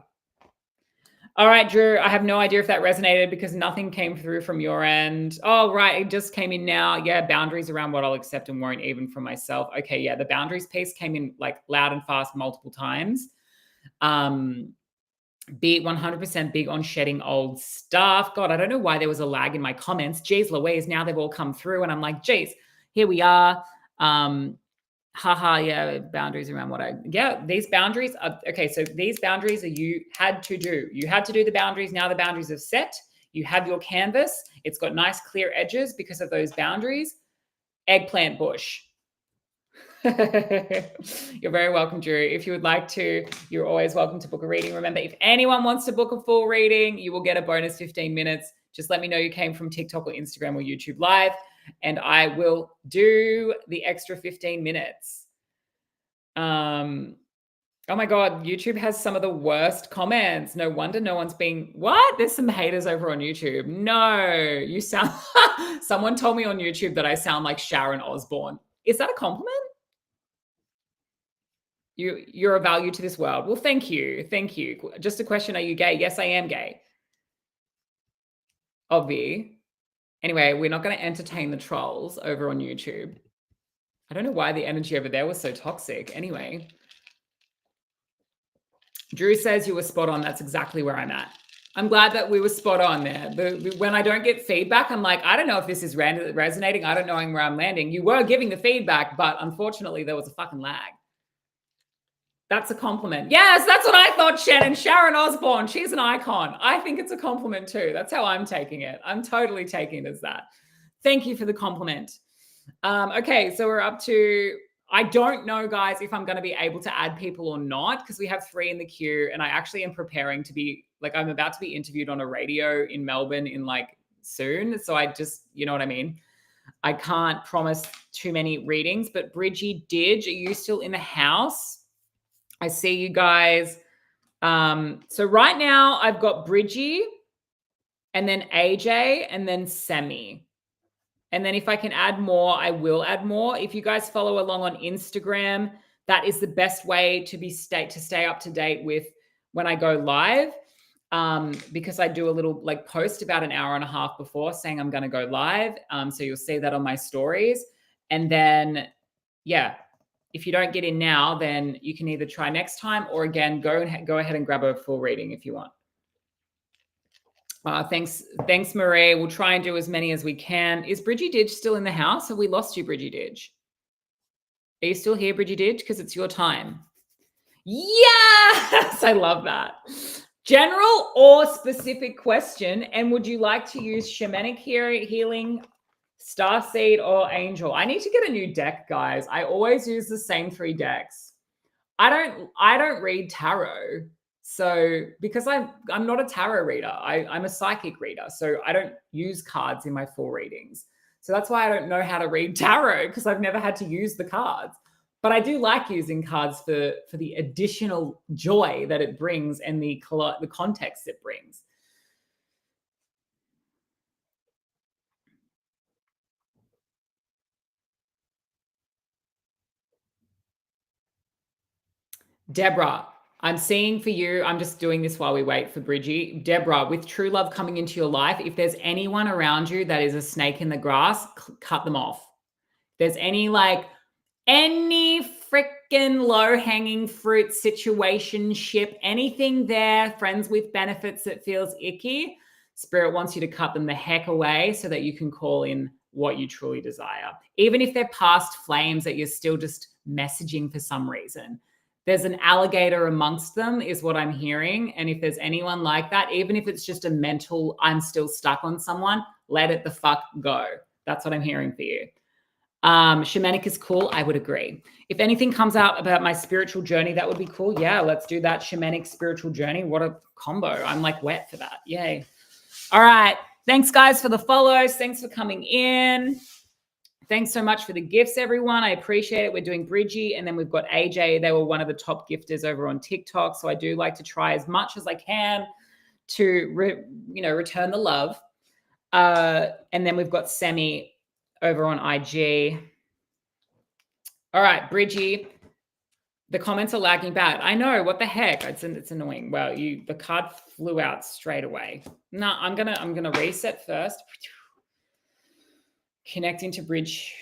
All right, Drew, I have no idea if that resonated because nothing came through from your end. Oh, right, it just came in now. Yeah, boundaries around what I'll accept and won't, even for myself. Okay, yeah, the boundaries piece came in like loud and fast multiple times. Be 100% big on shedding old stuff. God, I don't know why there was a lag in my comments. Jeez Louise, now they've all come through and I'm like, geez, here we are. Yeah, boundaries around these boundaries are okay. So these boundaries are you had to do the boundaries. Now the boundaries are set. You have your canvas. It's got nice clear edges because of those boundaries. Eggplant bush. You're very welcome, Drew. If you would like to, you're always welcome to book a reading. Remember, if anyone wants to book a full reading, you will get a bonus 15 minutes. Just let me know you came from TikTok or Instagram or YouTube Live, and I will do the extra 15 minutes. Oh my God, YouTube has some of the worst comments. No wonder no one's being, what? There's some haters over on YouTube. No, you sound, someone told me on YouTube that I sound like Sharon Osbourne. Is that a compliment? You're a value to this world. Well, thank you. Thank you. Just a question. Are you gay? Yes, I am gay. Obvi. Anyway, we're not going to entertain the trolls over on YouTube. I don't know why the energy over there was so toxic. Anyway, Drew says you were spot on. That's exactly where I'm at. I'm glad that we were spot on there. When I don't get feedback, I'm like, I don't know if this is resonating. I don't know where I'm landing. You were giving the feedback, but unfortunately there was a fucking lag. That's a compliment. Yes, that's what I thought, Shannon. Sharon Osbourne, she's an icon. I think it's a compliment too. That's how I'm taking it. I'm totally taking it as that. Thank you for the compliment. Okay, so we're up to, I don't know, guys, if I'm going to be able to add people or not, because we have 3 in the queue, and I actually am preparing to be, I'm about to be interviewed on a radio in Melbourne in soon. So I just, you know what I mean? I can't promise too many readings, but Bridgie Didge, are you still in the house? I see you guys. So right now I've got Bridgie and then AJ and then Semi. And then if I can add more, I will add more. If you guys follow along on Instagram, that is the best way to stay up to date with when I go live. Because I do a little post about an hour and a half before saying I'm going to go live. So you'll see that on my stories. And then, yeah, if you don't get in now, then you can either try next time or again, go ahead and grab a full reading if you want. Thanks, Marie. We'll try and do as many as we can. Is Bridgie Didge still in the house? Have we lost you, Bridgie Didge? Are you still here, Bridgie Didge? Because it's your time. Yes, I love that. General or specific question, and would you like to use shamanic healing, starseed, or angel? I need to get a new deck, guys. I always use the same 3 decks. I don't read tarot. So because I'm not a tarot reader, I'm a psychic reader. So I don't use cards in my full readings. So that's why I don't know how to read tarot, because I've never had to use the cards. But I do like using cards for the additional joy that it brings and the context it brings. Deborah, I'm seeing for you, I'm just doing this while we wait for Bridgie. Deborah, with true love coming into your life, if there's anyone around you that is a snake in the grass, cut them off. If there's any freaking low-hanging fruit situationship, anything there, friends with benefits that feels icky, Spirit wants you to cut them the heck away so that you can call in what you truly desire. Even if they're past flames that you're still just messaging for some reason. There's an alligator amongst them is what I'm hearing. And if there's anyone like that, even if it's just a mental, I'm still stuck on someone, let it the fuck go. That's what I'm hearing for you. Shamanic is cool. I would agree. If anything comes out about my spiritual journey, that would be cool. Yeah, let's do that. Shamanic spiritual journey. What a combo. I'm like wet for that. Yay. All right. Thanks, guys, for the follows. Thanks for coming in. Thanks so much for the gifts, everyone. I appreciate it. We're doing Bridgie, and then we've got AJ. They were one of the top gifters over on TikTok. So I do like to try as much as I can to return the love. And then we've got Semi over on IG. All right, Bridgie. The comments are lagging bad. I know. What the heck? It's annoying. Well, the card flew out straight away. No, I'm gonna reset first. Connecting to Bridge.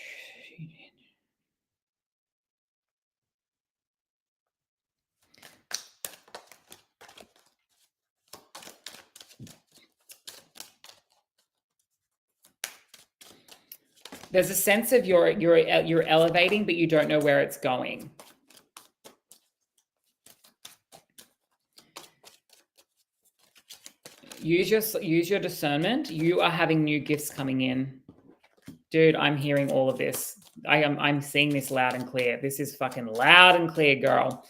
There's a sense of you're elevating, but you don't know where it's going. Use your discernment. You are having new gifts coming in. Dude, I'm hearing all of this. I'm seeing this loud and clear. This is fucking loud and clear, girl.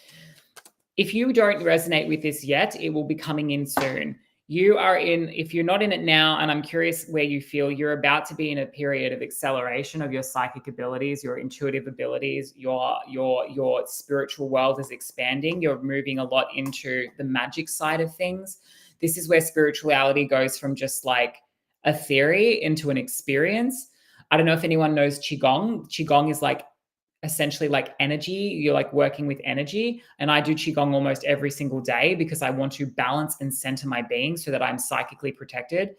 If you don't resonate with this yet, it will be coming in soon. If you're not in it now, and I'm curious where you feel you're about to be in a period of acceleration of your psychic abilities, your intuitive abilities, your spiritual world is expanding. You're moving a lot into the magic side of things. This is where spirituality goes from just like a theory into an experience. I don't know if anyone knows Qigong. Qigong is like essentially like energy. You're like working with energy. And I do Qigong almost every single day because I want to balance and center my being so that I'm psychically protected.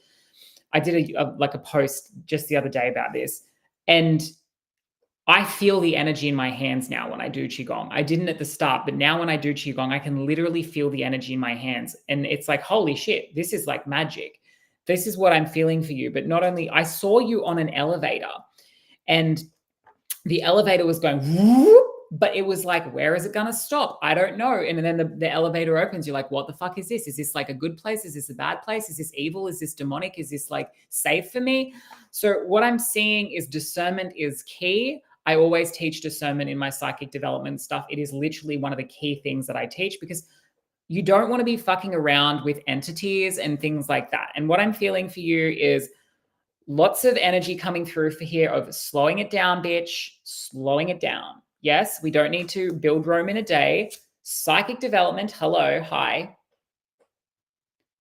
I did a post just the other day about this. And I feel the energy in my hands now when I do Qigong. I didn't at the start, but now when I do Qigong, I can literally feel the energy in my hands. And it's like, holy shit, this is like magic. This is what I'm feeling for you. But not only, I saw you on an elevator and the elevator was going, whoop, but it was like, where is it going to stop? I don't know. And then the elevator opens. You're like, what the fuck is this? Is this like a good place? Is this a bad place? Is this evil? Is this demonic? Is this like safe for me? So what I'm seeing is discernment is key. I always teach discernment in my psychic development stuff. It is literally one of the key things that I teach because you don't want to be fucking around with entities and things like that. And what I'm feeling for you is lots of energy coming through for here of slowing it down, bitch, slowing it down. Yes, we don't need to build Rome in a day. Psychic development, hello, hi.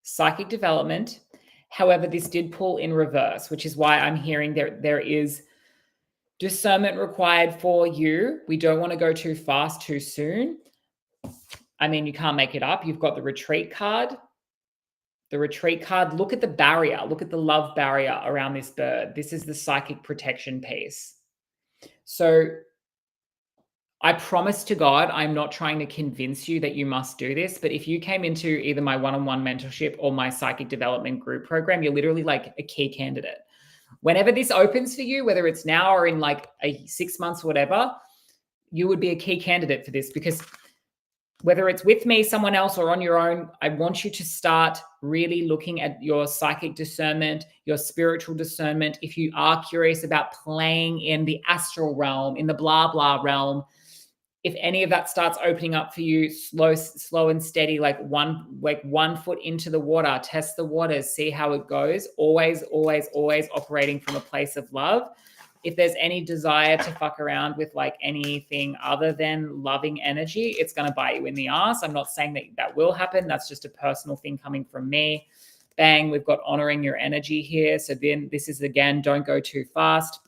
Psychic development. However, this did pull in reverse, which is why I'm hearing there is discernment required for you. We don't want to go too fast too soon. I mean, you can't make it up. You've got the retreat card. The retreat card, look at the barrier. Look at the love barrier around this bird. This is the psychic protection piece. So I promise to God, I'm not trying to convince you that you must do this, but if you came into either my one-on-one mentorship or my psychic development group program, you're literally like a key candidate. Whenever this opens for you, whether it's now or in like 6 months or whatever, you would be a key candidate for this because whether it's with me, someone else, or on your own, I want you to start really looking at your psychic discernment, your spiritual discernment. If you are curious about playing in the astral realm, in the blah, blah realm, if any of that starts opening up for you, slow and steady, like one foot into the water, test the waters, see how it goes. Always, always, always operating from a place of love. if there's any desire to fuck around with like anything other than loving energy, it's going to bite you in the ass. I'm not saying that that will happen. That's just a personal thing coming from me. Bang, we've got honoring your energy here. So then this is, again, don't go too fast.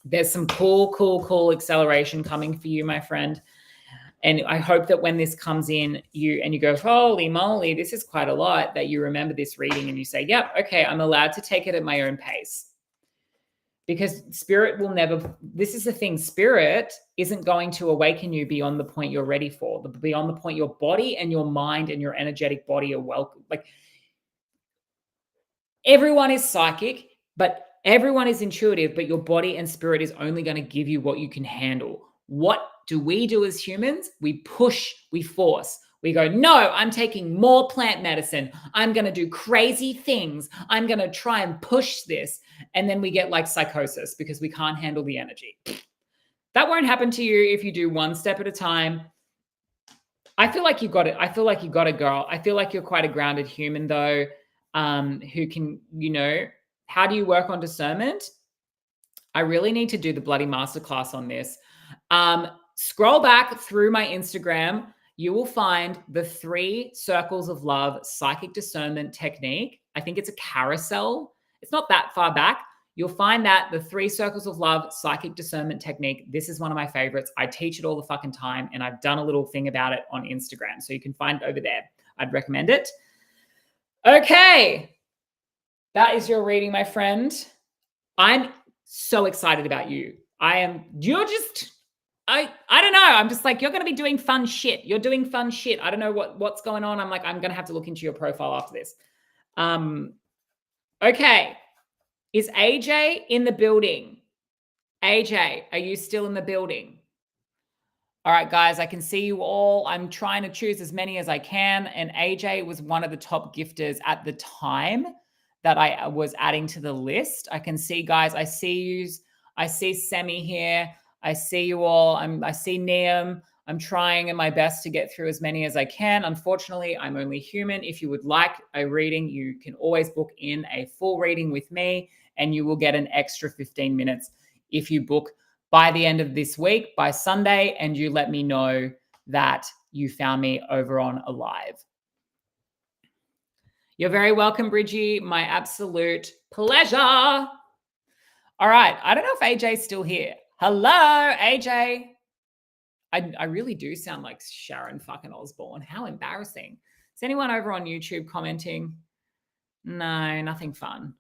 There's some cool acceleration coming for you, my friend. And I hope that when this comes in, you go, holy moly, this is quite a lot, that you remember this reading and you say, yep, okay, I'm allowed to take it at my own pace. Because spirit will never, this is the thing, spirit isn't going to awaken you beyond the point you're ready for, beyond the point your body and your mind and your energetic body are welcome. Like, everyone is psychic, but everyone is intuitive, but your body and spirit is only going to give you what you can handle. What do we do as humans? We push, we force. We go, no, I'm taking more plant medicine. I'm going to do crazy things. I'm going to try and push this. And then we get like psychosis because we can't handle the energy. That won't happen to you if you do one step at a time. I feel like you got it. I feel like you got it, girl. I feel like you're quite a grounded human, though, who can, how do you work on discernment? I really need to do the bloody masterclass on this. Scroll back through my Instagram. You will find the 3 circles of love psychic discernment technique. I think it's a carousel. It's not that far back. You'll find that the 3 circles of love psychic discernment technique. This is one of my favorites. I teach it all the fucking time, and I've done a little thing about it on Instagram. So you can find it over there. I'd recommend it. Okay. That is your reading, my friend. I'm so excited about you. I don't know. I'm just like, you're going to be doing fun shit. You're doing fun shit. I don't know what's going on. I'm like, I'm going to have to look into your profile after this. Okay. Is AJ in the building? AJ, are you still in the building? All right, guys, I can see you all. I'm trying to choose as many as I can. And AJ was one of the top gifters at the time that I was adding to the list. I can see, guys, I see you. I see Semi here. I see you all. I see Niam. I'm trying my best to get through as many as I can. Unfortunately, I'm only human. If you would like a reading, you can always book in a full reading with me, and you will get an extra 15 minutes if you book by the end of this week, by Sunday, and you let me know that you found me over on Alive. You're very welcome, Bridgie. My absolute pleasure. All right. I don't know if AJ's still here. Hello, AJ. I really do sound like Sharon fucking Osbourne. How embarrassing. Is anyone over on YouTube commenting? No, nothing fun.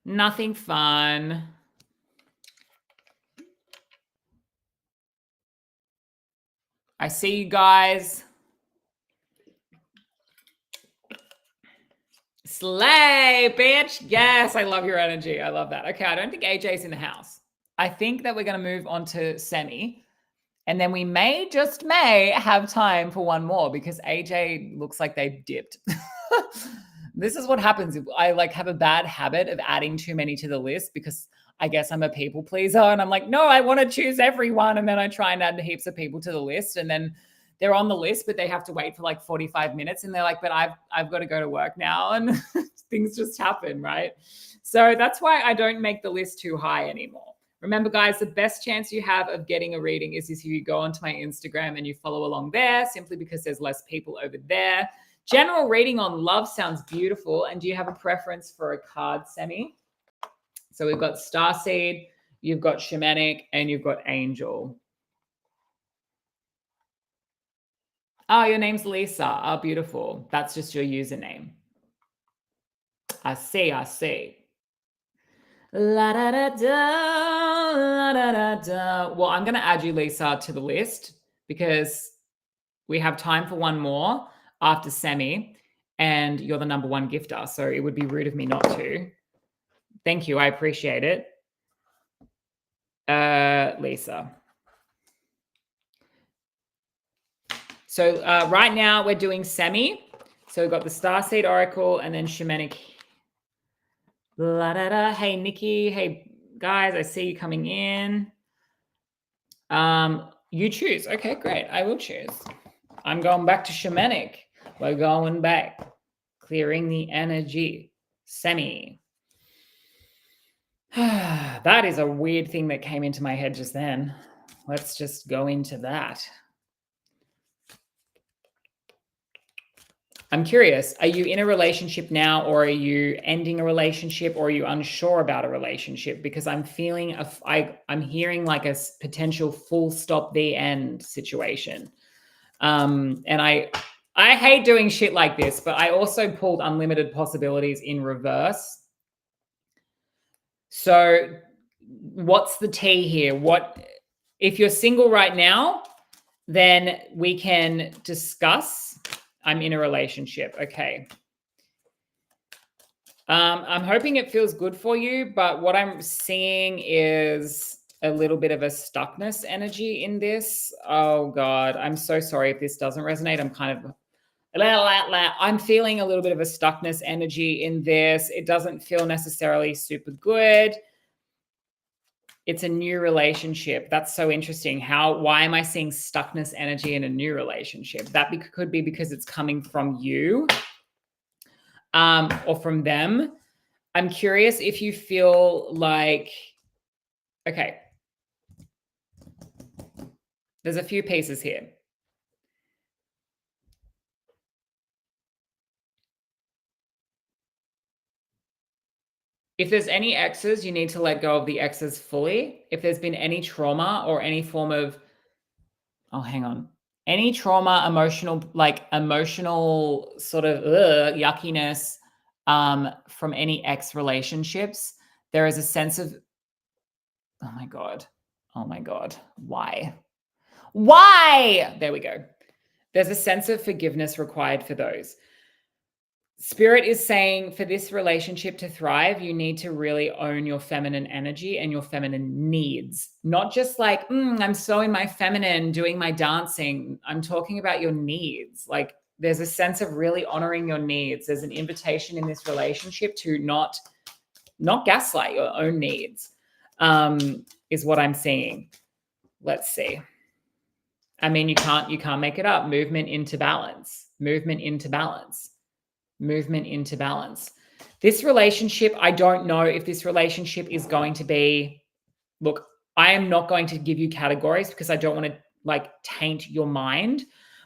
Nothing fun. I see you guys. Slay, bitch. Yes, I love your energy. I love that. Okay, I don't think AJ's in the house. I think that we're going to move on to Semi. And then we just may have time for one more because AJ looks like they dipped. This is what happens. I like have a bad habit of adding too many to the list because I guess I'm a people pleaser. And I'm like, no, I want to choose everyone. And then I try and add heaps of people to the list. And then they're on the list, but they have to wait for like 45 minutes. And they're like, but I've got to go to work now. And things just happen, right? So that's why I don't make the list too high anymore. Remember, guys, the best chance you have of getting a reading is if you go onto my Instagram and you follow along there, simply because there's less people over there. General reading on love sounds beautiful. And do you have a preference for a card, Semi? So we've got Starseed, you've got Shamanic, and you've got Angel. Oh, your name's Lisa. Oh, beautiful. That's just your username. I see. La da da da, la da da da. Well, I'm going to add you, Lisa, to the list because we have time for one more after Semi, and you're the number 1 gifter. So it would be rude of me not to. Thank you. I appreciate it. Lisa. So right now we're doing Semi. So we've got the Starseed Oracle and then Shamanic. La da da. Hey, Nikki. Hey, guys. I see you coming in. You choose. Okay, great. I will choose. I'm going back to Shamanic. We're going back. Clearing the energy. Semi. That is a weird thing that came into my head just then. Let's just go into that. I'm curious, are you in a relationship now, or are you ending a relationship, or are you unsure about a relationship? Because I'm feeling, I'm hearing like a potential full stop, the end situation. And I hate doing shit like this, but I also pulled unlimited possibilities in reverse. So what's the tea here? What if you're single right now, then we can discuss. I'm in a relationship. Okay. I'm hoping it feels good for you, but what I'm seeing is a little bit of a stuckness energy in this. Oh God, I'm so sorry if this doesn't resonate. I'm kind of I'm feeling a little bit of a stuckness energy in this. It doesn't feel necessarily super good. It's a new relationship. That's so interesting. Why am I seeing stuckness energy in a new relationship? That could be because it's coming from you, or from them. I'm curious if you feel like, okay, there's a few pieces here. If there's any exes, you need to let go of the exes fully. If there's been any trauma or any form of, oh, hang on, any trauma, emotional sort of yuckiness from any ex relationships, there is a sense of, oh my God, why? There we go. There's a sense of forgiveness required for those. Spirit is saying for this relationship to thrive, you need to really own your feminine energy and your feminine needs. Not just like, I'm so in my feminine doing my dancing. I'm talking about your needs. Like there's a sense of really honoring your needs. There's an invitation in this relationship to not gaslight your own needs, is what I'm seeing. Let's see. I mean, you can't make it up. Movement into balance. This relationship, I don't know if this relationship is going to be, look, I am not going to give you categories because I don't want to like taint your mind,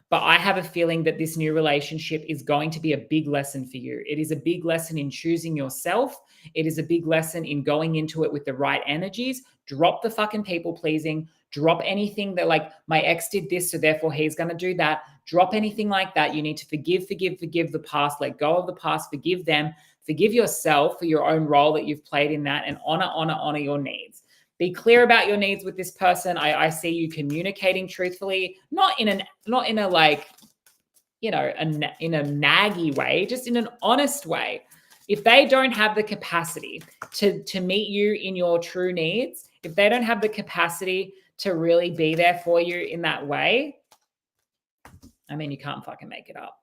but I have a feeling that this new relationship is going to be a big lesson for you. It is a big lesson in choosing yourself. It is a big lesson in going into it with the right energies. Drop the fucking people pleasing. Drop anything that like my ex did this, so therefore he's going to do that. Drop anything like that. You need to forgive the past, let go of the past, forgive them, forgive yourself for your own role that you've played in that, and honor your needs. Be clear about your needs with this person. I see you communicating truthfully, not in a like, in a naggy way, just in an honest way. If they don't have the capacity to meet you in your true needs, if they don't have the capacity to really be there for you in that way, I mean, you can't fucking make it up.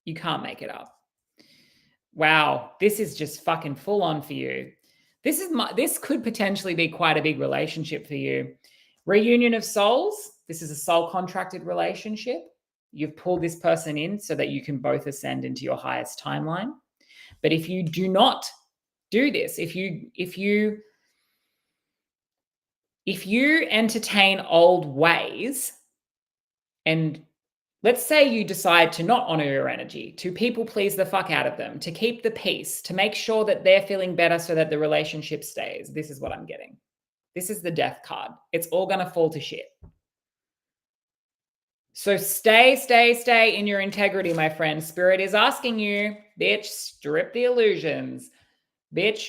You can't make it up. Wow, this is just fucking full on for you. This could potentially be quite a big relationship for you. Reunion of souls. This is a soul contracted relationship. You've pulled this person in so that you can both ascend into your highest timeline. But if you do not do this, if you entertain old ways, and let's say you decide to not honor your energy, to people please the fuck out of them, to keep the peace, to make sure that they're feeling better so that the relationship stays. This is what I'm getting. This is the death card. It's all going to fall to shit. So stay in your integrity, my friend. Spirit is asking you, bitch, strip the illusions. Bitch,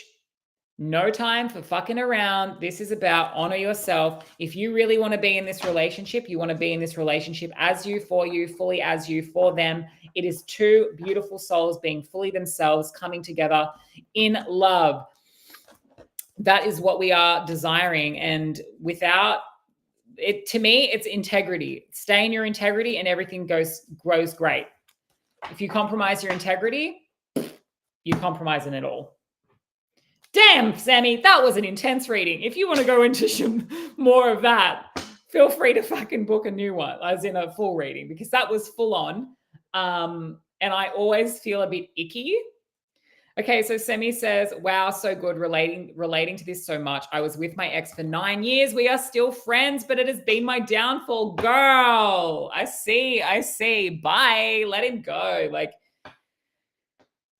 no time for fucking around. This is about honor yourself. If you really want to be in this relationship, you want to be in this relationship as you, for you, fully as you, for them. It is two beautiful souls being fully themselves, coming together in love. That is what we are desiring. And without it, to me, it's integrity. Stay in your integrity and everything grows great. If you compromise your integrity, you're compromising it all. Damn, Sammy, that was an intense reading. If you want to go into some more of that, feel free to fucking book a new one, as in a full reading, because that was full on. And I always feel a bit icky Okay, so Semi says, wow, so good relating to this so much. I was with my ex for 9 years. We are still friends, but it has been my downfall. Girl, I see. Bye. Let him go. Like,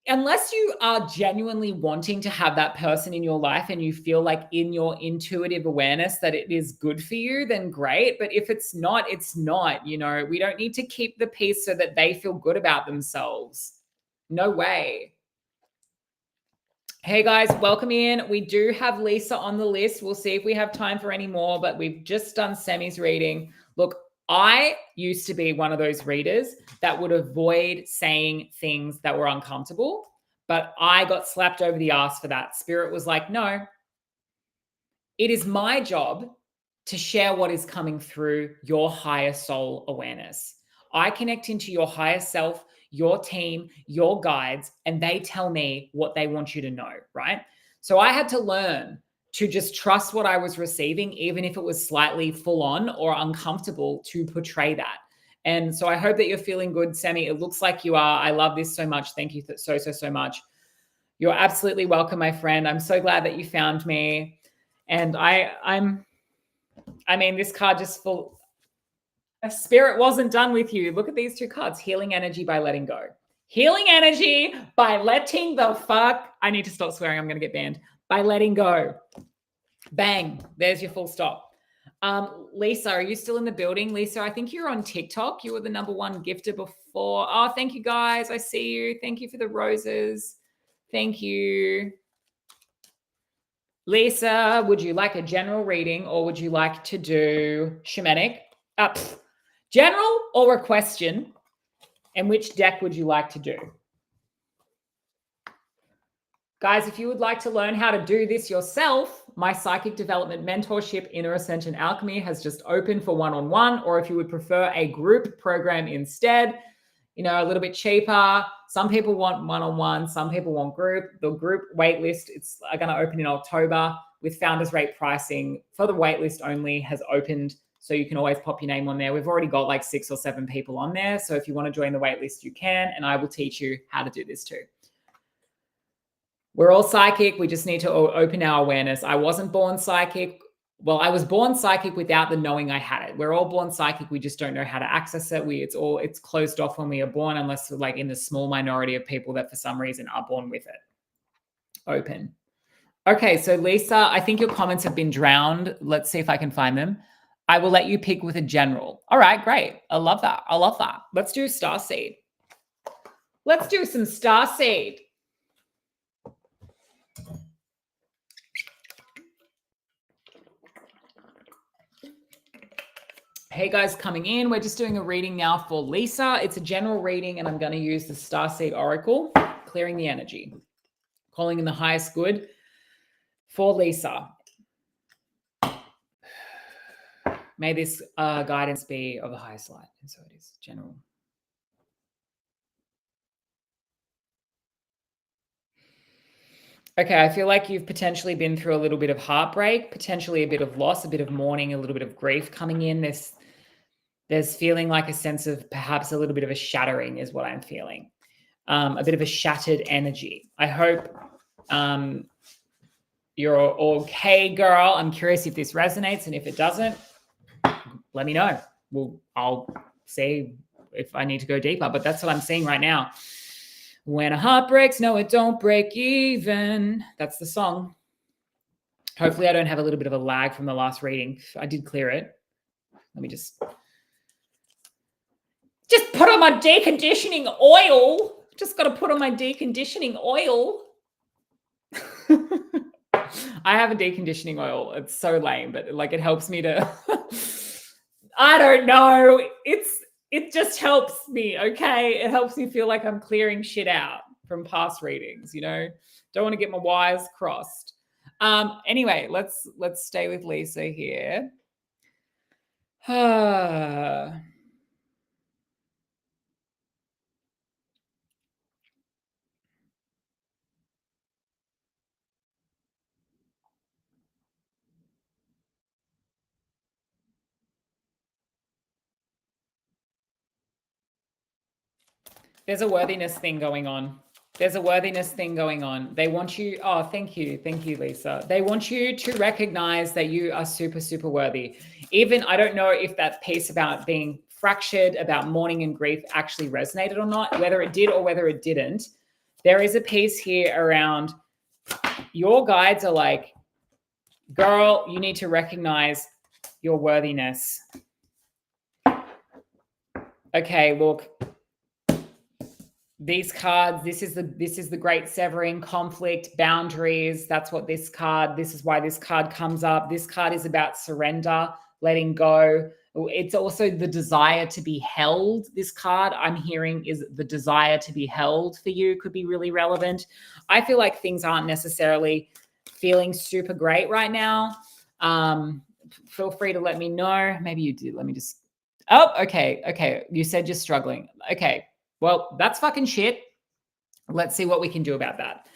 unless you are genuinely wanting to have that person in your life and you feel like in your intuitive awareness that it is good for you, then great. But if it's not, it's not. You know, we don't need to keep the peace so that they feel good about themselves. No way. Hey guys, welcome in. We do have Lisa on the list. We'll see if we have time for any more, but we've just done Semi's reading. Look, I used to be one of those readers that would avoid saying things that were uncomfortable, but I got slapped over the ass for that. Spirit was like, no, it is my job to share what is coming through your higher soul awareness. I connect into your higher self, your team, your guides, and they tell me what they want you to know, right? So I had to learn to just trust what I was receiving, even if it was slightly full on or uncomfortable to portray that. And so I hope that you're feeling good, Sammy. It looks like you are. I love this so much. Thank you so much. You're absolutely welcome, my friend. I'm so glad that you found me. And I mean, this card just full. A spirit wasn't done with you. Look at these two cards. Healing energy by letting go. Healing energy by letting the fuck. I need to stop swearing. I'm going to get banned. By letting go. Bang. There's your full stop. Lisa, are you still in the building? Lisa, I think you're on TikTok. You were the #1 gifter before. Oh, thank you guys. I see you. Thank you for the roses. Thank you. Lisa, would you like a general reading or would you like to do shamanic? General or a question? And which deck would you like to do? Guys, if you would like to learn how to do this yourself, my psychic development mentorship, Inner Ascension Alchemy, has just opened for one-on-one, or if you would prefer a group program instead, you know, a little bit cheaper. Some people want one-on-one, some people want group. The group waitlist, it's going to open in October with founders rate pricing for the waitlist only has opened. So you can always pop your name on there. We've already got like 6 or 7 people on there. So if you want to join the waitlist, you can, and I will teach you how to do this too. We're all psychic. We just need to open our awareness. I wasn't born psychic. Well, I was born psychic without the knowing I had it. We're all born psychic. We just don't know how to access it. It's closed off when we are born, unless we're like in the small minority of people that for some reason are born with it. Open. Okay, so Lisa, I think your comments have been drowned. Let's see if I can find them. I will let you pick with a general. All right, great. I love that. Let's do Starseed. Let's do some Starseed. Hey guys, coming in. We're just doing a reading now for Lisa. It's a general reading, and I'm going to use the Starseed Oracle, clearing the energy, calling in the highest good for Lisa. May this guidance be of the highest light. And so it is general. Okay, I feel like you've potentially been through a little bit of heartbreak, potentially a bit of loss, a bit of mourning, a little bit of grief coming in. There's feeling like a sense of perhaps a little bit of a shattering is what I'm feeling. A bit of a shattered energy. I hope you're okay, girl. I'm curious if this resonates, and if it doesn't, let me know. I'll say if I need to go deeper, but that's what I'm seeing right now. When a heart breaks, no, it don't break even. That's the song. Hopefully I don't have a little bit of a lag from the last reading. I did clear it. Let me just put on my deconditioning oil. Just got to put on my deconditioning oil. I have a deconditioning oil. It's so lame, but like it helps me to I don't know. It just helps me, okay? It helps me feel like I'm clearing shit out from past readings, you know? Don't want to get my wires crossed. Anyway, let's stay with Lisa here. There's a worthiness thing going on. There's a worthiness thing going on. They want you, oh, thank you, Lisa. They want you to recognize that you are super, super worthy. Even, I don't know if that piece about being fractured, about mourning and grief actually resonated or not, whether it did or whether it didn't. There is a piece here around your guides are like, girl, you need to recognize your worthiness. Okay, look, these cards, this is the great severing, conflict, boundaries. That's what this is why this card comes up. This card is about surrender, letting go. It's also the desire to be held. This card I'm hearing is the desire to be held for you, could be really relevant. I feel like things aren't necessarily feeling super great right now. Feel free to let me know. Maybe you do. Let me just, oh, okay. You said you're struggling. Okay. Well, that's fucking shit. Let's see what we can do about that.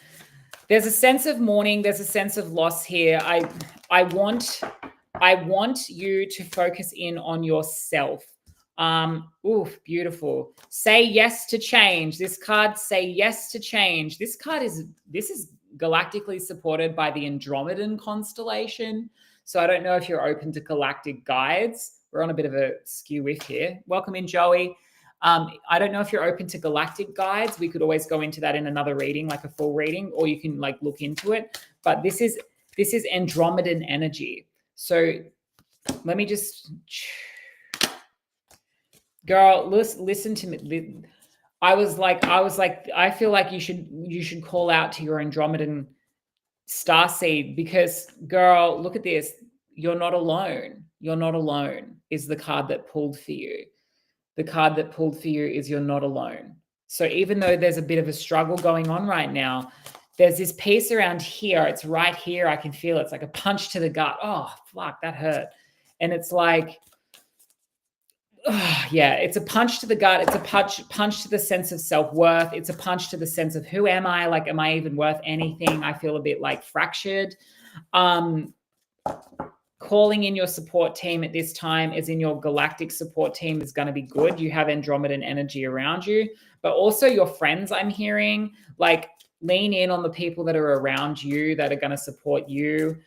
There's a sense of mourning. There's a sense of loss here. I want you to focus in on yourself. Oof, beautiful. Say yes to change. This card, say yes to change. This is galactically supported by the Andromedan constellation. So I don't know if you're open to galactic guides. We're on a bit of a skew with here. Welcome in, Joey. I don't know if you're open to galactic guides. We could always go into that in another reading, like a full reading, or you can like look into it. But this is Andromedan energy. So let me just, girl, listen to me. I was like, I feel like you should call out to your Andromedan starseed, because, girl, look at this. You're not alone. You're not alone is the card that pulled for you. The card that pulled for you is you're not alone. So even though there's a bit of a struggle going on right now, there's this piece around here. It's right here. I can feel it. It's like a punch to the gut. Oh, fuck, that hurt. And it's like, oh, yeah, it's a punch to the gut. It's a punch to the sense of self-worth. It's a punch to the sense of who am I? Like, am I even worth anything? I feel a bit like fractured. Calling in your support team at this time, as in your galactic support team, is going to be good. You have Andromedan energy around you, but also your friends, I'm hearing, like, lean in on the people that are around you that are going to support you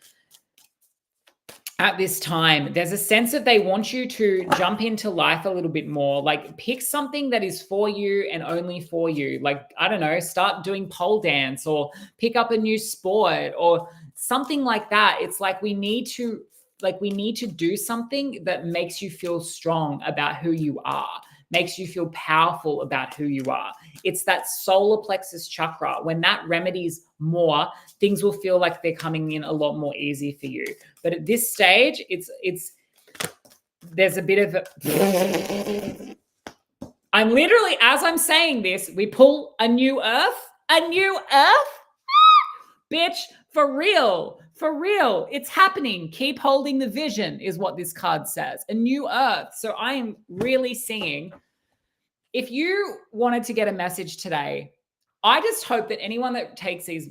at this time. There's a sense that they want you to jump into life a little bit more, like pick something that is for you and only for you. Like, I don't know, start doing pole dance or pick up a new sport or something like that. It's like we need to do something that makes you feel strong about who you are, makes you feel powerful about who you are. It's that solar plexus chakra. When that remedies more, things will feel like they're coming in a lot more easy for you. But at this stage, there's a bit of I'm literally, as I'm saying this, we pull a new earth, bitch, for real. For real, it's happening. Keep holding the vision is what this card says. A new earth. So I am really seeing, if you wanted to get a message today, I just hope that anyone that takes these,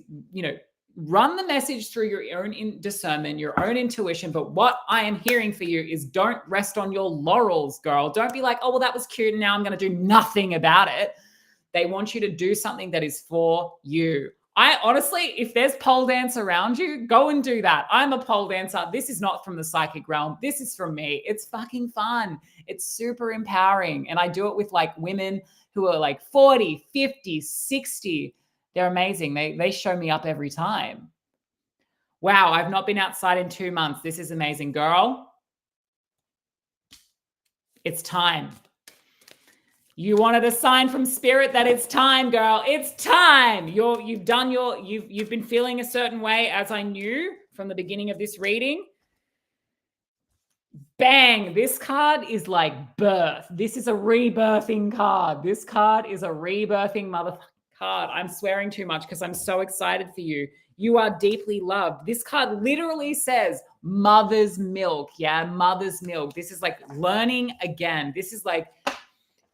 run the message through your own discernment, your own intuition. But what I am hearing for you is don't rest on your laurels, girl. Don't be like, oh, well, that was cute, and now I'm going to do nothing about it. They want you to do something that is for you. I honestly, if there's pole dance around you, go and do that. I'm a pole dancer. This is not from the psychic realm. This is from me. It's fucking fun. It's super empowering. And I do it with like women who are like 40, 50, 60. They're amazing. They show me up every time. Wow, I've not been outside in 2 months. This is amazing, girl. It's time. You wanted a sign from spirit that it's time, girl. It's time. You've been feeling a certain way, as I knew from the beginning of this reading. Bang, this card is like birth. This is a rebirthing card. This card is a rebirthing motherfucking card. I'm swearing too much because I'm so excited for you. You are deeply loved. This card literally says mother's milk. Yeah, mother's milk. This is like learning again. This is like,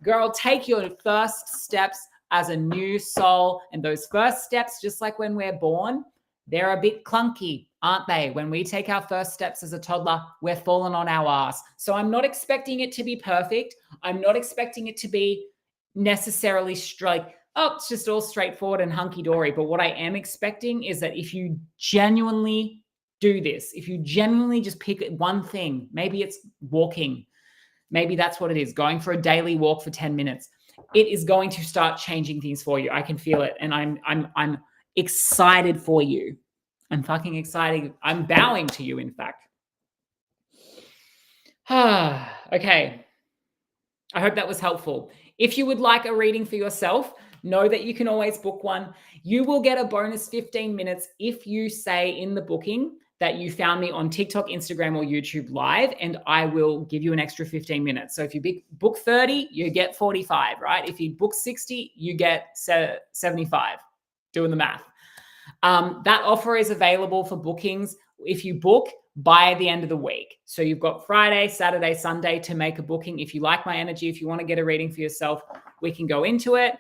girl, take your first steps as a new soul. And those first steps, just like when we're born, they're a bit clunky, aren't they? When we take our first steps as a toddler, we're falling on our ass. So I'm not expecting it to be perfect. I'm not expecting it to be necessarily oh, it's just all straightforward and hunky-dory. But what I am expecting is that if you genuinely do this, if you genuinely just pick one thing, maybe it's walking, maybe that's what it is, going for a daily walk for 10 minutes, it is going to start changing things for you. I can feel it, and I'm excited for you. I'm fucking excited. I'm bowing to you, in fact. Okay. I hope that was helpful. If you would like a reading for yourself, know that you can always book one. You will get a bonus 15 minutes if you say in the booking that you found me on TikTok, Instagram, or YouTube Live, and I will give you an extra 15 minutes. So if you book 30, you get 45, right? If you book 60, you get 75. Doing the math. That offer is available for bookings if you book by the end of the week. So you've got Friday, Saturday, Sunday to make a booking. If you like my energy, if you want to get a reading for yourself, we can go into it.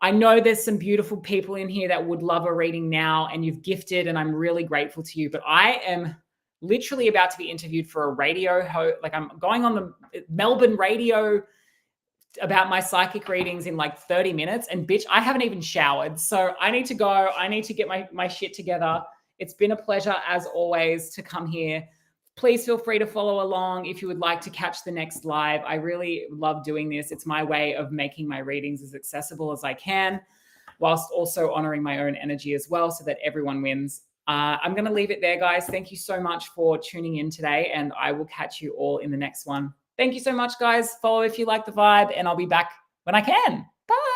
I know there's some beautiful people in here that would love a reading now, and you've gifted, and I'm really grateful to you. But I am literally about to be interviewed for a radio like I'm going on the Melbourne radio about my psychic readings in like 30 minutes, and bitch, I haven't even showered. So I need to go. I need to get my shit together. It's been a pleasure as always to come here. Please feel free to follow along if you would like to catch the next live. I really love doing this. It's my way of making my readings as accessible as I can, whilst also honoring my own energy as well, so that everyone wins. I'm going to leave it there, guys. Thank you so much for tuning in today, and I will catch you all in the next one. Thank you so much, guys. Follow if you like the vibe, and I'll be back when I can. Bye.